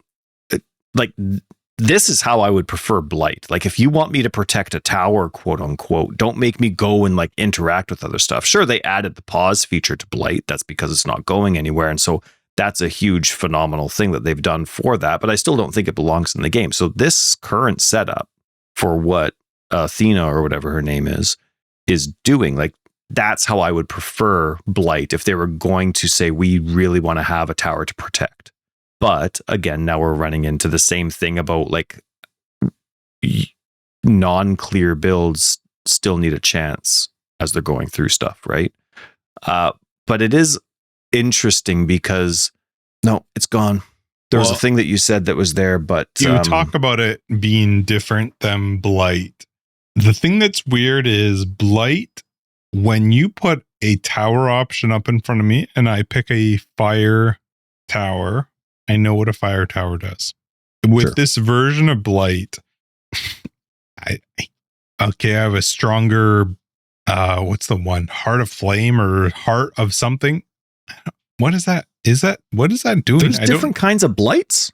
this is how I would prefer Blight. Like, if you want me to protect a tower, quote unquote, don't make me go and like interact with other stuff. Sure, they added the pause feature to Blight. That's because it's not going anywhere. And so that's a huge, phenomenal thing that they've done for that. But I still don't think it belongs in the game. So this current setup for what Athena or whatever her name is doing, like, that's how I would prefer Blight if they were going to say, we really want to have a tower to protect. But again, now we're running into the same thing about like non-clear builds still need a chance as they're going through stuff, right? But it is interesting because no, it's gone. There was a thing that you said that was there, but you talk about it being different than Blight. The thing that's weird is Blight, when you put a tower option up in front of me and I pick a fire tower, I know what a fire tower does. With this version of Blight, I have a stronger, what's the one? Heart of Flame or Heart of something? What is that? What is that doing? There's different kinds of blights.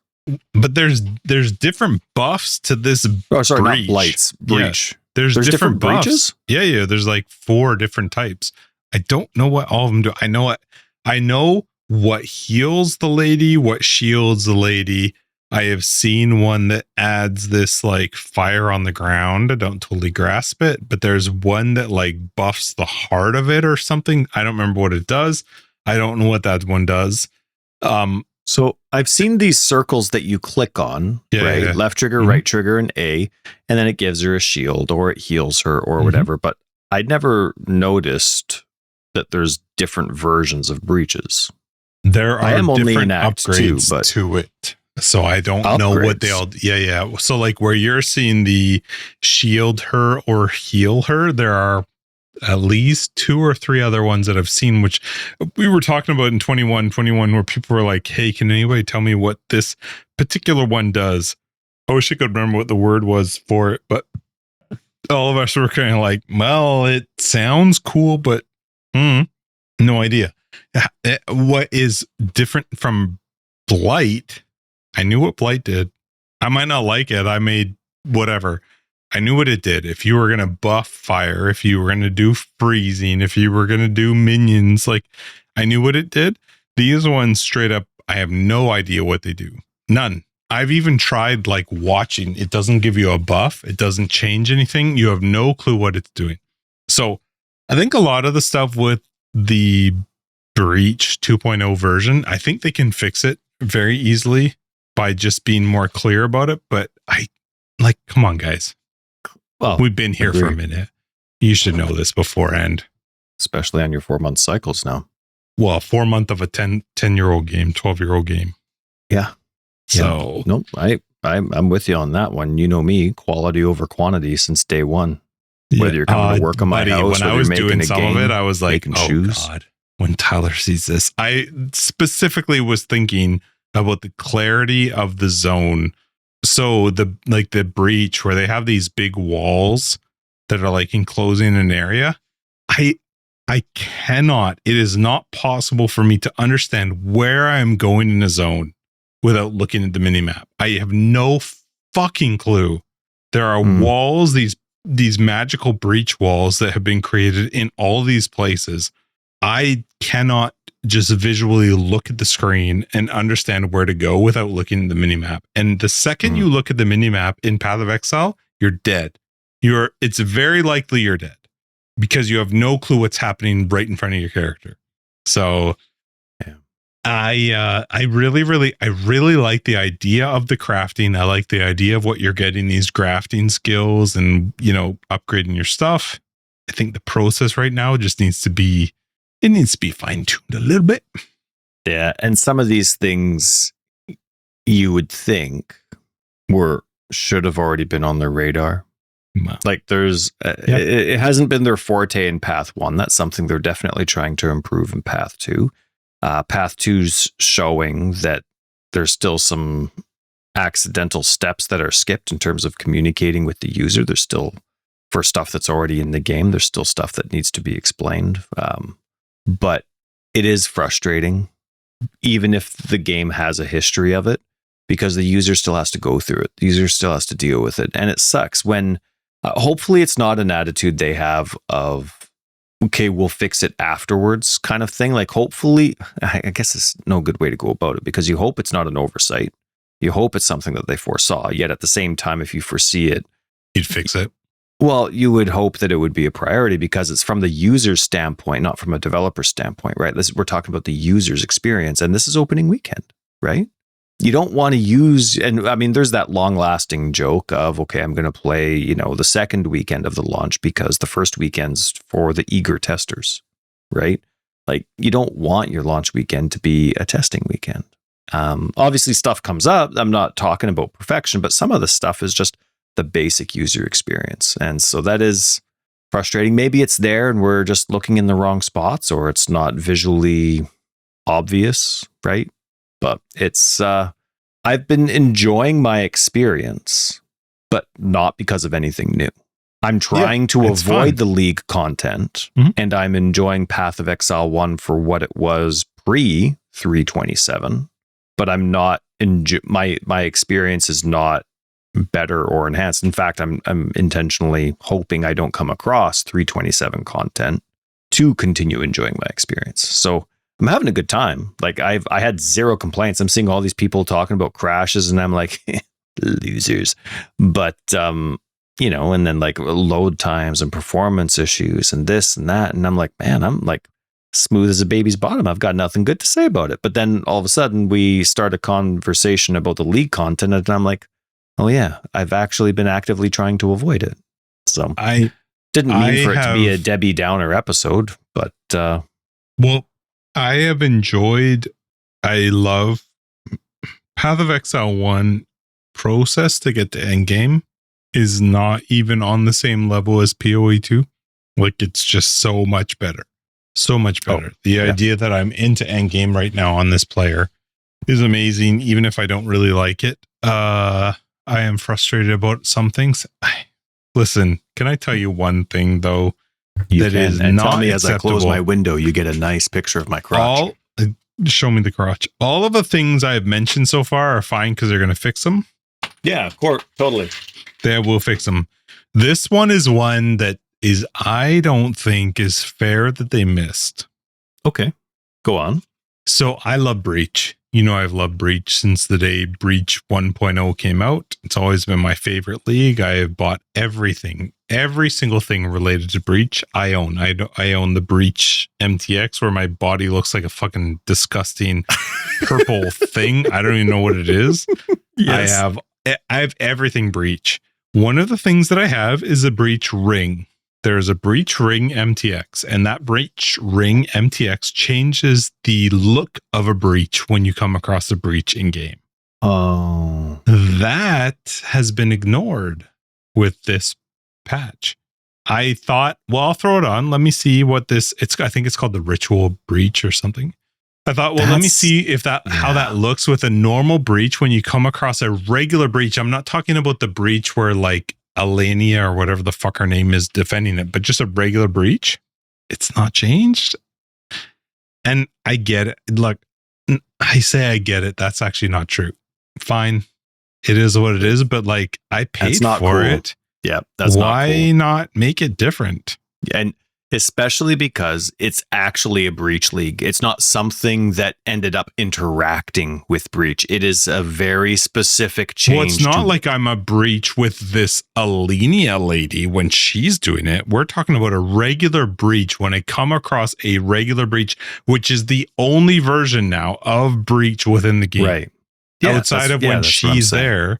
But there's different buffs to this. Oh, sorry, breach. Not blights. Breach. Yeah, there's different buffs. Breaches? Yeah. There's like 4 different types. I don't know what all of them do. I know what heals the lady, what shields the lady. I have seen one that adds this like fire on the ground. I don't totally grasp it, but there's one that like buffs the heart of it or something. I don't remember what it does. I don't know what that one does. So I've seen these circles that you click on, right? Yeah. Left trigger, right trigger, and A, and then it gives her a shield or it heals her or whatever. But I'd never noticed that there's different versions of breaches. There are only different in Act upgrades 2, but to it. So I don't know what they all. Yeah. So like where you're seeing the shield her or heal her, there are at least 2 or 3 other ones that I've seen, which we were talking about in 21, where people were like, hey, can anybody tell me what this particular one does? I wish I could remember what the word was for it, but all of us were kind of like, well, it sounds cool, but no idea. What is different from Blight? I knew what Blight did. I might not like it. I made whatever. I knew what it did. If you were going to buff fire, if you were going to do freezing, if you were going to do minions, like I knew what it did. These ones straight up, I have no idea what they do. None. I've even tried like watching. It doesn't give you a buff. It doesn't change anything. You have no clue what it's doing. So I think a lot of the stuff with the Breach 2.0 version, I think they can fix it very easily by just being more clear about it. But come on, guys. Well, we've been here for a minute. You should know this beforehand. Especially on your 4-month cycles now. Well, 4 month of a 10-year-old game, 12-year-old game. Yeah. So nope, I'm with you on that one. You know me, quality over quantity since day one. Whether you're coming to work on my house, when I was doing some game, of it, I was like, oh shoes. God, when Tyler sees this, I specifically was thinking about the clarity of the zone. So the breach where they have these big walls that are like enclosing an area. I cannot, it is not possible for me to understand where I'm going in a zone without looking at the minimap. I have no fucking clue. There are walls, these magical breach walls that have been created in all these places. I cannot just visually look at the screen and understand where to go without looking at the minimap. And the second you look at the minimap in Path of Exile, you're dead. It's very likely you're dead because you have no clue what's happening right in front of your character. So I really like the idea of the crafting. I like the idea of what you're getting, these crafting skills and, upgrading your stuff. I think the process right now just needs to be fine-tuned a little bit. Yeah. And some of these things you would think should have already been on their radar. Like it hasn't been their forte in Path 1. That's something they're definitely trying to improve in Path 2. Path 2's showing that there's still some accidental steps that are skipped in terms of communicating with the user. There's still, for stuff that's already in the game, there's still stuff that needs to be explained. But it is frustrating, even if the game has a history of it, because the user still has to go through it. The user still has to deal with it. And it sucks when hopefully it's not an attitude they have of, okay, we'll fix it afterwards kind of thing. Like hopefully, I guess it's no good way to go about it because you hope it's not an oversight. You hope it's something that they foresaw. Yet at the same time, if you foresee it, you'd fix it. Well, you would hope that it would be a priority because it's from the user's standpoint, not from a developer standpoint, right? We're talking about the user's experience, and this is opening weekend, right? You don't want to use, and I mean, there's that long-lasting joke of, okay, I'm going to play, the second weekend of the launch because the first weekend's for the eager testers, right? Like, you don't want your launch weekend to be a testing weekend. Obviously, stuff comes up. I'm not talking about perfection, but some of the stuff is just the basic user experience. And so that is frustrating. Maybe it's there and we're just looking in the wrong spots, or it's not visually obvious, right? But it's, I've been enjoying my experience, but not because of anything new. I'm trying to avoid the League content, and I'm enjoying Path of Exile 1 for what it was pre 3.27, but I'm not, my experience is not better or enhanced. In fact, I'm intentionally hoping I don't come across 3.27 content to continue enjoying my experience. So I'm having a good time. Like I had zero complaints. I'm seeing all these people talking about crashes and I'm like, losers. But, and then like load times and performance issues and this and that. And I'm like, man, I'm like smooth as a baby's bottom. I've got nothing good to say about it. But then all of a sudden we start a conversation about the League content and I'm like, oh yeah, I've actually been actively trying to avoid it. So I didn't mean for it to be a Debbie Downer episode, but, well, I have enjoyed, I love Path of Exile 1 process to get to endgame is not even on the same level as PoE 2. Like it's just so much better. So much better. The idea that I'm into endgame right now on this player is amazing, even if I don't really like it. I am frustrated about some things. Listen, can I tell you one thing though? You that can, is and not tell me acceptable. As I close my window, you get a nice picture of my crotch. Show me the crotch. All of the things I have mentioned so far are fine because they're going to fix them. Yeah, of course, totally. They will fix them. This one is one that is, I don't think is fair that they missed. Okay, go on. So I love Breach. I've loved Breach since the day Breach 1.0 came out. It's always been my favorite league. I have bought everything, every single thing related to Breach. I own the Breach MTX where my body looks like a fucking disgusting purple thing. I don't even know what it is. Yes. I have everything Breach. One of the things that I have is a Breach ring. There's a Breach Ring MTX, and that Breach Ring MTX changes the look of a breach when you come across a breach in game. Oh. That has been ignored with this patch. I thought, well, I'll throw it on. Let me see what I think it's called the Ritual Breach or something. I thought, well, let me see if how that looks with a normal breach when you come across a regular breach. I'm not talking about the breach where like Alania or whatever the fuck her name is defending it, but just a regular breach. It's not changed. And I get it. Look, I say I get it. That's actually not true. Fine. It is what it is, but like I paid for it. Yeah. That's why not make it different? And especially because it's actually a Breach league. It's not something that ended up interacting with Breach. It is a very specific change. Well, it's not like I'm a Breach with this Alenia lady when she's doing it. We're talking about a regular Breach when I come across a regular Breach, which is the only version now of Breach within the game. Right. Yeah, outside of when she's there.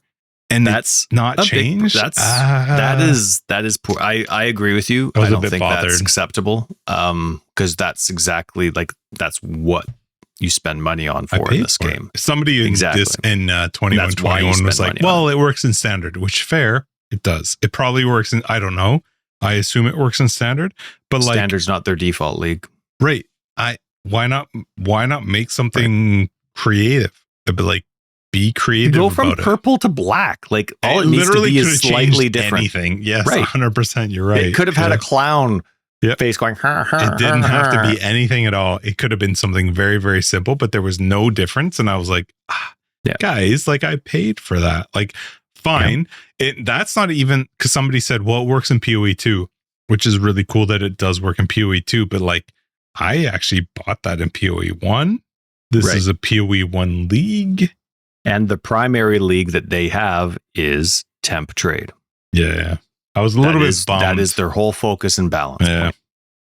And that's not changed. That is poor. I agree with you. I don't think that's acceptable. Because that's exactly that's what you spend money on for in this game. Somebody in 2121 was like, well, it works in standard, which fair. It does. It probably works in, I don't know. I assume it works in standard, but standard's not their default league. Right. Why not make something creative? But be creative. Go from purple to black. Like all it needs to be is slightly different. Anything. Yes, right. 100%. You're right. It could have had a clown face going. It didn't have to be anything at all. It could have been something very, very simple, but there was no difference. And I was like, Yeah. Guys, like I paid for that. Like, fine. That's not even because somebody said, well, it works in PoE too, which is really cool that it does work in PoE too. But like, I actually bought that in PoE 1. This is a PoE 1 league. And the primary league that they have is temp trade. Yeah. I was a little bit bummed. That is their whole focus and balance. Yeah.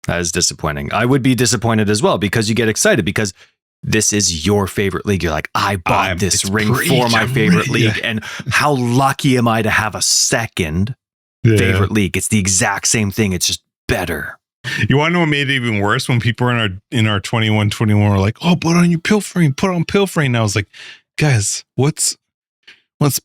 That is disappointing. I would be disappointed as well because you get excited because this is your favorite league. You're like, I bought this ring for my favorite league. And how lucky am I to have a second favorite league? It's the exact same thing. It's just better. You want to know what made it even worse? When people in our 21 were like, oh, put on your pilfering, put on pilfering. And I was like, guys, what's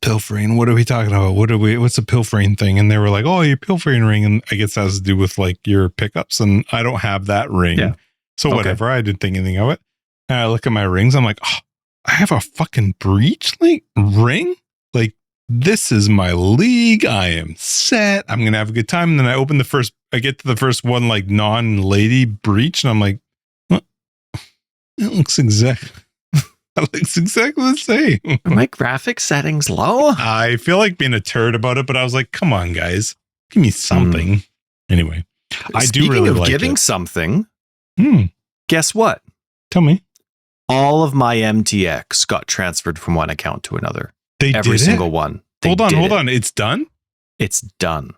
pilfering? What are we talking about? What's a pilfering thing? And they were like, oh, your pilfering ring. And I guess that has to do with like your pickups. And I don't have that ring. Yeah. So whatever. I didn't think anything of it. And I look at my rings. I'm like, oh, I have a fucking breach ring? Like, this is my league. I am set. I'm going to have a good time. And then I get to the first one, like non-lady breach. And I'm like, what? It looks exactly the same. Are my graphic settings low? I feel like being a turd about it, but I was like, come on, guys, give me something. Anyway, I do really like giving something. Guess what? Tell me. All of my MTX got transferred from one account to another. Every single one. Hold on. It's done? It's done.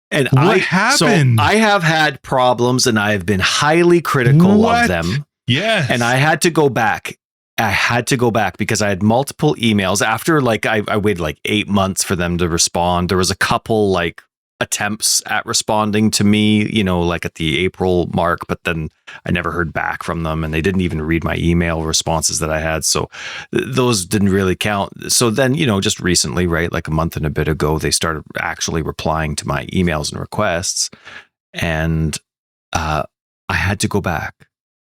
And what happened? So I have had problems and I have been highly critical of them. Yes. And I had to go back. Because I had multiple emails after like I waited like 8 months for them to respond. There was a couple like attempts at responding to me, like at the April mark, but then I never heard back from them and they didn't even read my email responses that I had. So those didn't really count. So then, just recently, right, like a month and a bit ago, they started actually replying to my emails and requests. And I had to go back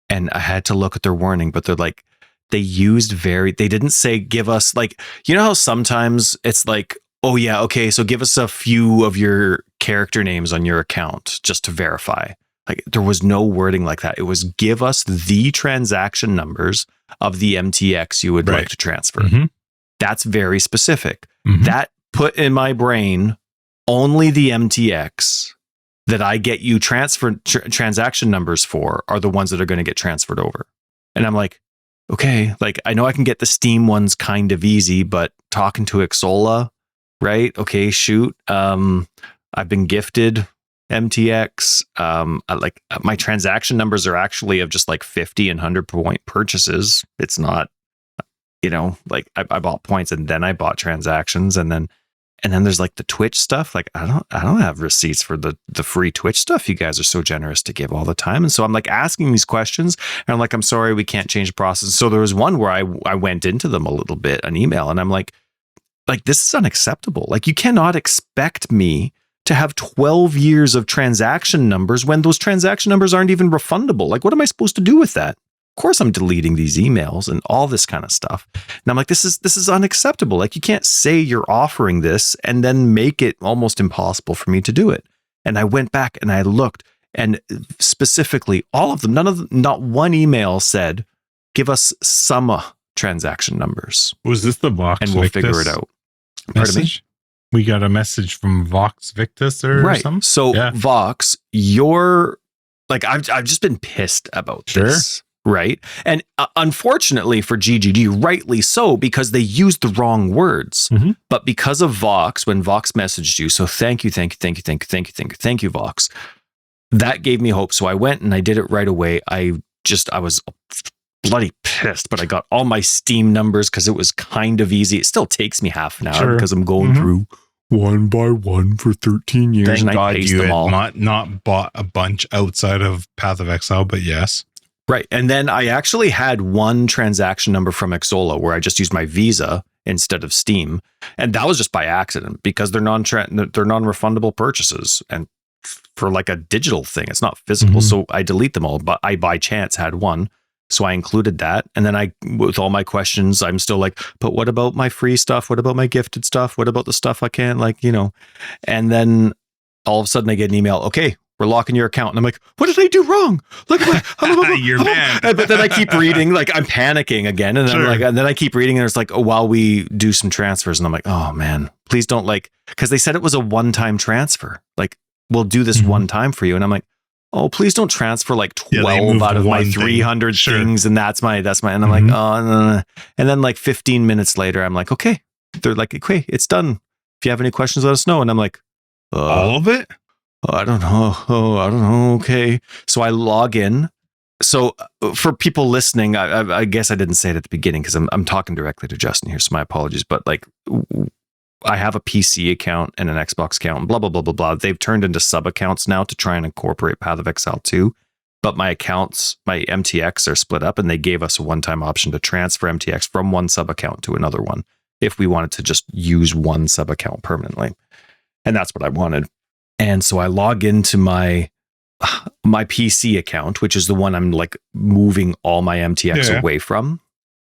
and I had to look at their warning, but they're like, they didn't say, give us like, how sometimes it's like, oh yeah, okay, so give us a few of your character names on your account just to verify. Like there was no wording like that. It was give us the transaction numbers of the MTX you would like to transfer. That's very specific. That put in my brain only the MTX that I get you transaction numbers for are the ones that are going to get transferred over. And I'm like, okay, like I know I can get the Steam ones kind of easy, but talking to Exola, right? Okay, shoot. I've been gifted MTX. Like my transaction numbers are actually of just like 50 and 100 point purchases. It's not, like I bought points and then I bought transactions and then there's like the Twitch stuff. Like I don't have receipts for the free Twitch stuff you guys are so generous to give all the time. And so I'm like asking these questions and I'm like, I'm sorry, we can't change the process. So there was one where I went into them a little bit, an email, and I'm like, this is unacceptable. Like you cannot expect me to have 12 years of transaction numbers when those transaction numbers aren't even refundable. Like what am I supposed to do with that? Of course I'm deleting these emails and all this kind of stuff. And I'm like, this is unacceptable. Like you can't say you're offering this and then make it almost impossible for me to do it. And I went back and I looked and specifically all of them, not one email said, give us some transaction numbers. Was this the Vox and we'll Victus figure it out. message? We got a message from Vox Victus or something. So Vox, you're like, I've just been pissed about this. Right. And unfortunately for GGG, rightly so, because they used the wrong words. But because of Vox, when Vox messaged you, so thank you, Vox, that gave me hope. So I went and I did it right away. I was bloody pissed, but I got all my Steam numbers because it was kind of easy. It still takes me half an hour because I'm going through one by one for 13 years. Thank God you had not bought a bunch outside of Path of Exile, but yes. Right. And then I actually had one transaction number from Exola where I just used my Visa instead of Steam. And that was just by accident because they're non-refundable purchases. And for like a digital thing, it's not physical. So I delete them all, but I by chance had one. So I included that. And then with all my questions, I'm still like, but what about my free stuff? What about my gifted stuff? What about the stuff I can't and then all of a sudden I get an email. Okay, we're locking your account. And I'm like, what did I do wrong? Like, you're banned. But then I keep reading, like I'm panicking again. And I'm like, and then I keep reading and it's like, oh, while we do some transfers. And I'm like, oh man, please don't because they said it was a one-time transfer. Like, we'll do this one time for you. And I'm like, oh, please don't transfer like 12 out of my 300 things. And that's my, and I'm like, oh, no. And then like 15 minutes later, I'm like, okay. They're like, okay, it's done. If you have any questions, let us know. And I'm like, all of it? I don't know. I don't know. Okay. So I log in. So for people listening, I guess I didn't say it at the beginning because I'm talking directly to Justin here. So my apologies. But like, I have a PC account and an Xbox account and blah, blah, blah, blah, blah. They've turned into sub accounts now to try and incorporate Path of Exile 2. But my accounts, my MTX are split up and they gave us a one-time option to transfer MTX from one sub account to another one if we wanted to just use one sub account permanently. And that's what I wanted. And so I log into my PC account, which is the one I'm like moving all my MTX away from.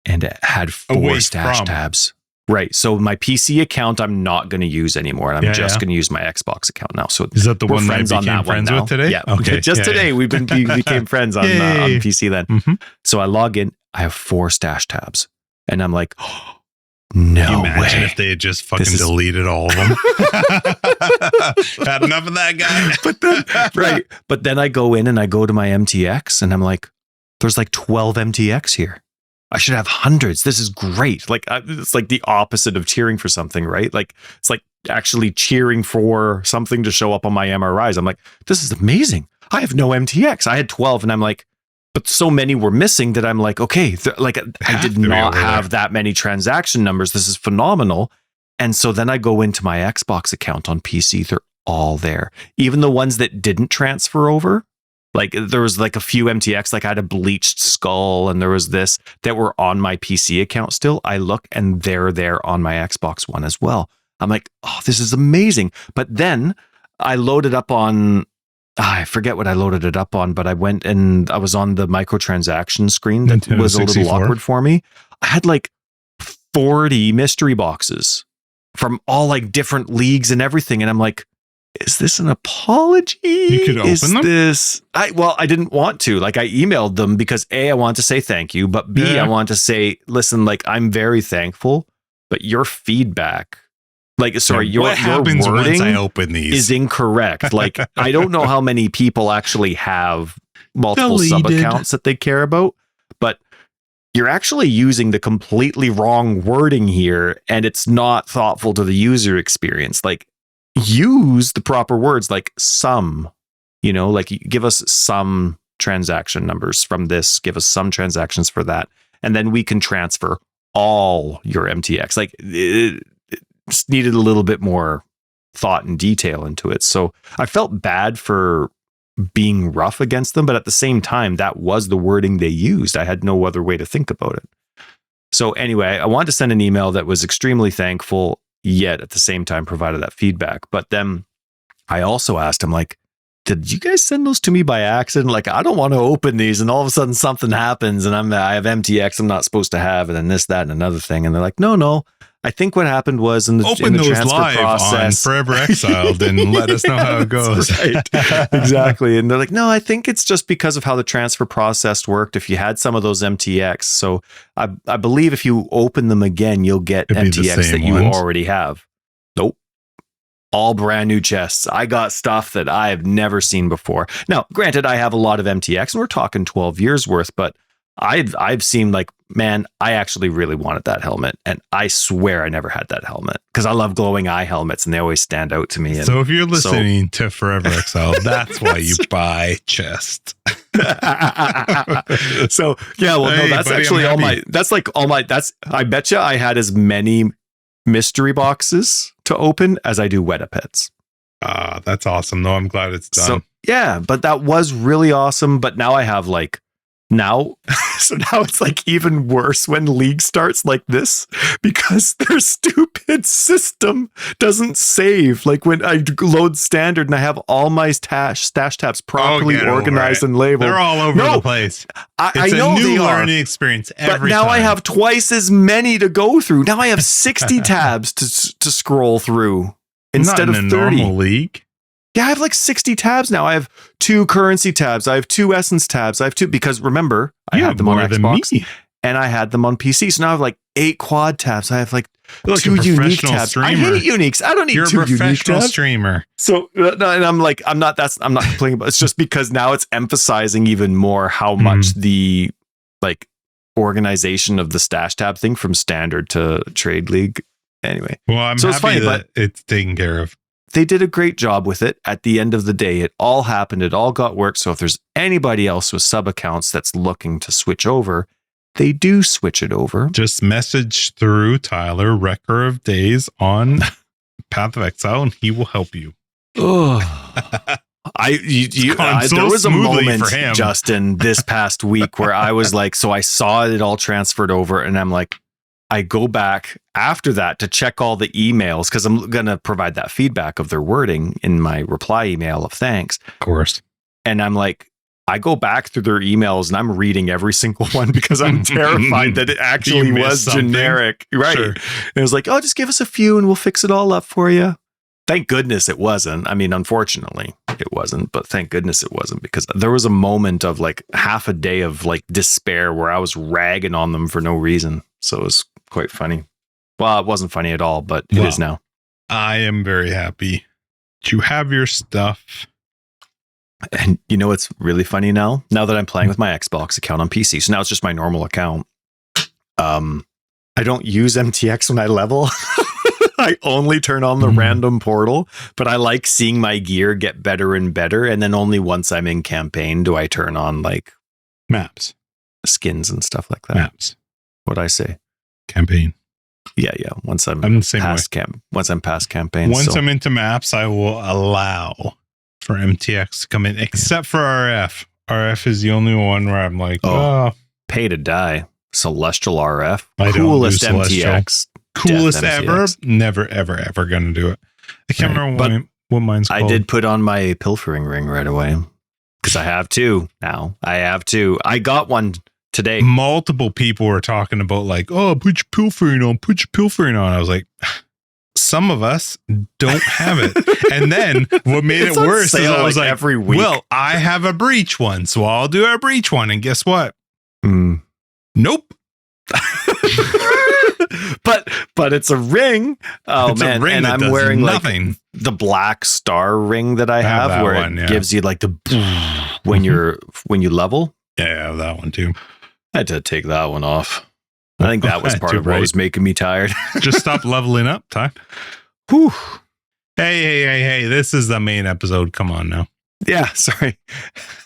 And it had 4 stash tabs. Right. So my PC account, I'm not going to use anymore. And I'm just going to use my Xbox account now. So is that the one that I became friends with today? Yeah. Okay. Just today, we became friends on PC then. So I log in. I have 4 stash tabs. And I'm like, oh, no Can you imagine way. If they had just fucking deleted all of them? Had enough of that guy. But then I go in and I go to my MTX and I'm like, there's like 12 MTX here. I should have hundreds. This is great. Like, it's like the opposite of cheering for something, right? Like, it's like actually cheering for something to show up on my MRIs. I'm like, this is amazing. I have no MTX. I had 12 and I'm like, but so many were missing that I'm like, okay, I did not have that many transaction numbers. This is phenomenal. And so then I go into my Xbox account on PC. They're all there. Even the ones that didn't transfer over. Like there was like a few MTX, like I had a bleached skull and there was this that were on my PC account still. I look and they're there on my Xbox One as well. I'm like, oh, this is amazing. But then I loaded up on, I forget what I loaded it up on, but I went and I was on the microtransaction screen that Nintendo was a little 64. Awkward for me. I had like 40 mystery boxes from all like different leagues and everything. And I'm like, is this an apology? You could open them? I didn't want to. Like I emailed them because A, I want to say thank you, but B, I want to say, listen, like I'm very thankful, but your feedback, like, sorry, your happens wording once I open these is incorrect. Like, I don't know how many people actually have multiple sub accounts that they care about, but you're actually using the completely wrong wording here, and it's not thoughtful to the user experience. Like, use the proper words, like some, like give us some transaction numbers from this, give us some transactions for that, and then we can transfer all your MTX. Like it needed a little bit more thought and detail into it. So I felt bad for being rough against them, but at the same time, that was the wording they used. I had no other way to think about it. So anyway, I wanted to send an email that was extremely thankful, yet at the same time provided that feedback. But then I also asked him, like, did you guys send those to me by accident? Like, I don't want to open these, and all of a sudden something happens and I have MTX I'm not supposed to have, and then this, that, and another thing. And they're like, no. I think what happened was in the transfer live process, on Forever Exiled, and let us know how it goes. Right. Exactly. And they're like, no, I think it's just because of how the transfer process worked. If you had some of those MTX, so I believe if you open them again, you'll get MTX that you already have. Nope. All brand new chests. I got stuff that I have never seen before. Now, granted, I have a lot of MTX, and we're talking 12 years worth, but I've seen, like, man, I actually really wanted that helmet, and I swear I never had that helmet because I love glowing eye helmets and they always stand out to me. And so if you're listening to Forever Exile, that's why you buy chest. So yeah, well, no, that's buddy, actually I bet you I had as many mystery boxes to open as I do Weta Pets. That's awesome. No, I'm glad it's done. So yeah, but that was really awesome. But now I have now it's like even worse when League starts like this because their stupid system doesn't save. Like when I load standard and I have all my stash tabs properly organized and labeled. They're all over the place. I know a new they learning experience every time. But now time. I have twice as many to go through. Now I have 60 tabs to scroll through instead of 30. Not in a normal league. Yeah, I have like 60 tabs now. I have 2 currency tabs. I have 2 essence tabs. I have 2 because remember, I had them on Xbox and I had them on PC. So now I have like 8 quad tabs. I have like 2 unique tabs. Streamer. I hate uniques. I don't need 2 unique tabs. You're a professional streamer. So and I'm like, I'm not complaining about it. It's just because now it's emphasizing even more how much the like organization of the stash tab thing from standard to trade league. Anyway. Well, I'm so happy that it's taken care of. They did a great job with it. At the end of the day, it all happened. It all got worked. So if there's anybody else with sub accounts that's looking to switch over, they do switch it over. Just message through Tyler, Wrecker of Days, on Path of Exile, and he will help you. Oh, there was a moment, Justin, this past week where I was like, so I saw it all transferred over, and I'm like, I go back after that to check all the emails because I'm going to provide that feedback of their wording in my reply email of thanks. Of course. And I'm like, I go back through their emails and I'm reading every single one because I'm terrified that it actually was generic. Right. Sure. And it was like, oh, just give us a few and we'll fix it all up for you. Thank goodness it wasn't. I mean, unfortunately it wasn't, but thank goodness it wasn't because there was a moment of like half a day of like despair where I was ragging on them for no reason. So it was quite funny. Well, it wasn't funny at all, but it is now. I am very happy to have your stuff. And you know what's really funny now? Now that I'm playing with my Xbox account on PC, so now it's just my normal account. I don't use MTX when I level. I only turn on the random portal, but I like seeing my gear get better and better. And then only once I'm in campaign do I turn on like maps, skins and stuff like that. Maps. What'd I say? Campaign. Yeah. Once I'm past campaign. Once I'm into maps, I will allow for MTX to come in, except for RF. RF is the only one where I'm like, pay to die. Celestial RF. I coolest don't do MTX. Coolest ever. Never, ever gonna do it. I can't remember what mine's called. I did put on my pilfering ring right away because I have 2 now. I got one today. Multiple people were talking about like, oh, put your pilfering on. I was like, some of us don't have it. And then what made it worse is I was like, every week. Well, I have a breach one, so I'll do a breach one. And guess what? Nope. but it's a ring. Oh, it's man. A ring and I'm wearing nothing. Like the black star ring that I have where it gives you like the when you level. Yeah, I have that one too. I had to take that one off. I think that was part of what was making me tired. Just stop leveling up, Ty. Whew. Hey, this is the main episode. Come on now. Yeah, sorry.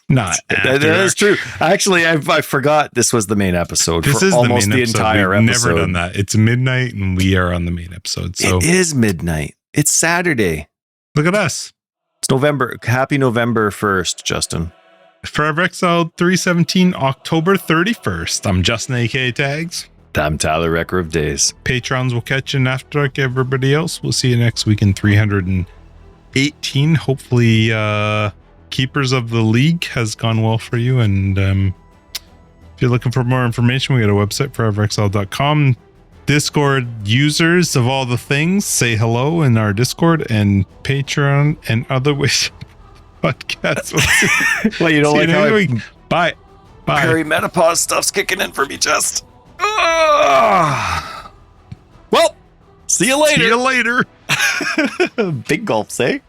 Not that is true. Actually, I forgot this was the main episode. This is almost the entire episode. Never done that. It's midnight and we are on the main episode. So it is midnight. It's Saturday. Look at us. It's November. Happy November 1st, Justin. Forever Exiled 317, October 31st. I'm Justin, aka Tags. I'm Tyler, Wrecker of Days. Patrons will catch you in After Dark. Everybody else, we'll see you next week in 318. Hopefully, Keepers of the League has gone well for you. And if you're looking for more information, we got a website, foreverexiled.com. Discord users of all the things, say hello in our Discord and Patreon and other ways. Podcasts. Well, you don't like how Bye. Perimenopause stuff's kicking in for me, just. Well, see you later. See you later. Big gulps, eh?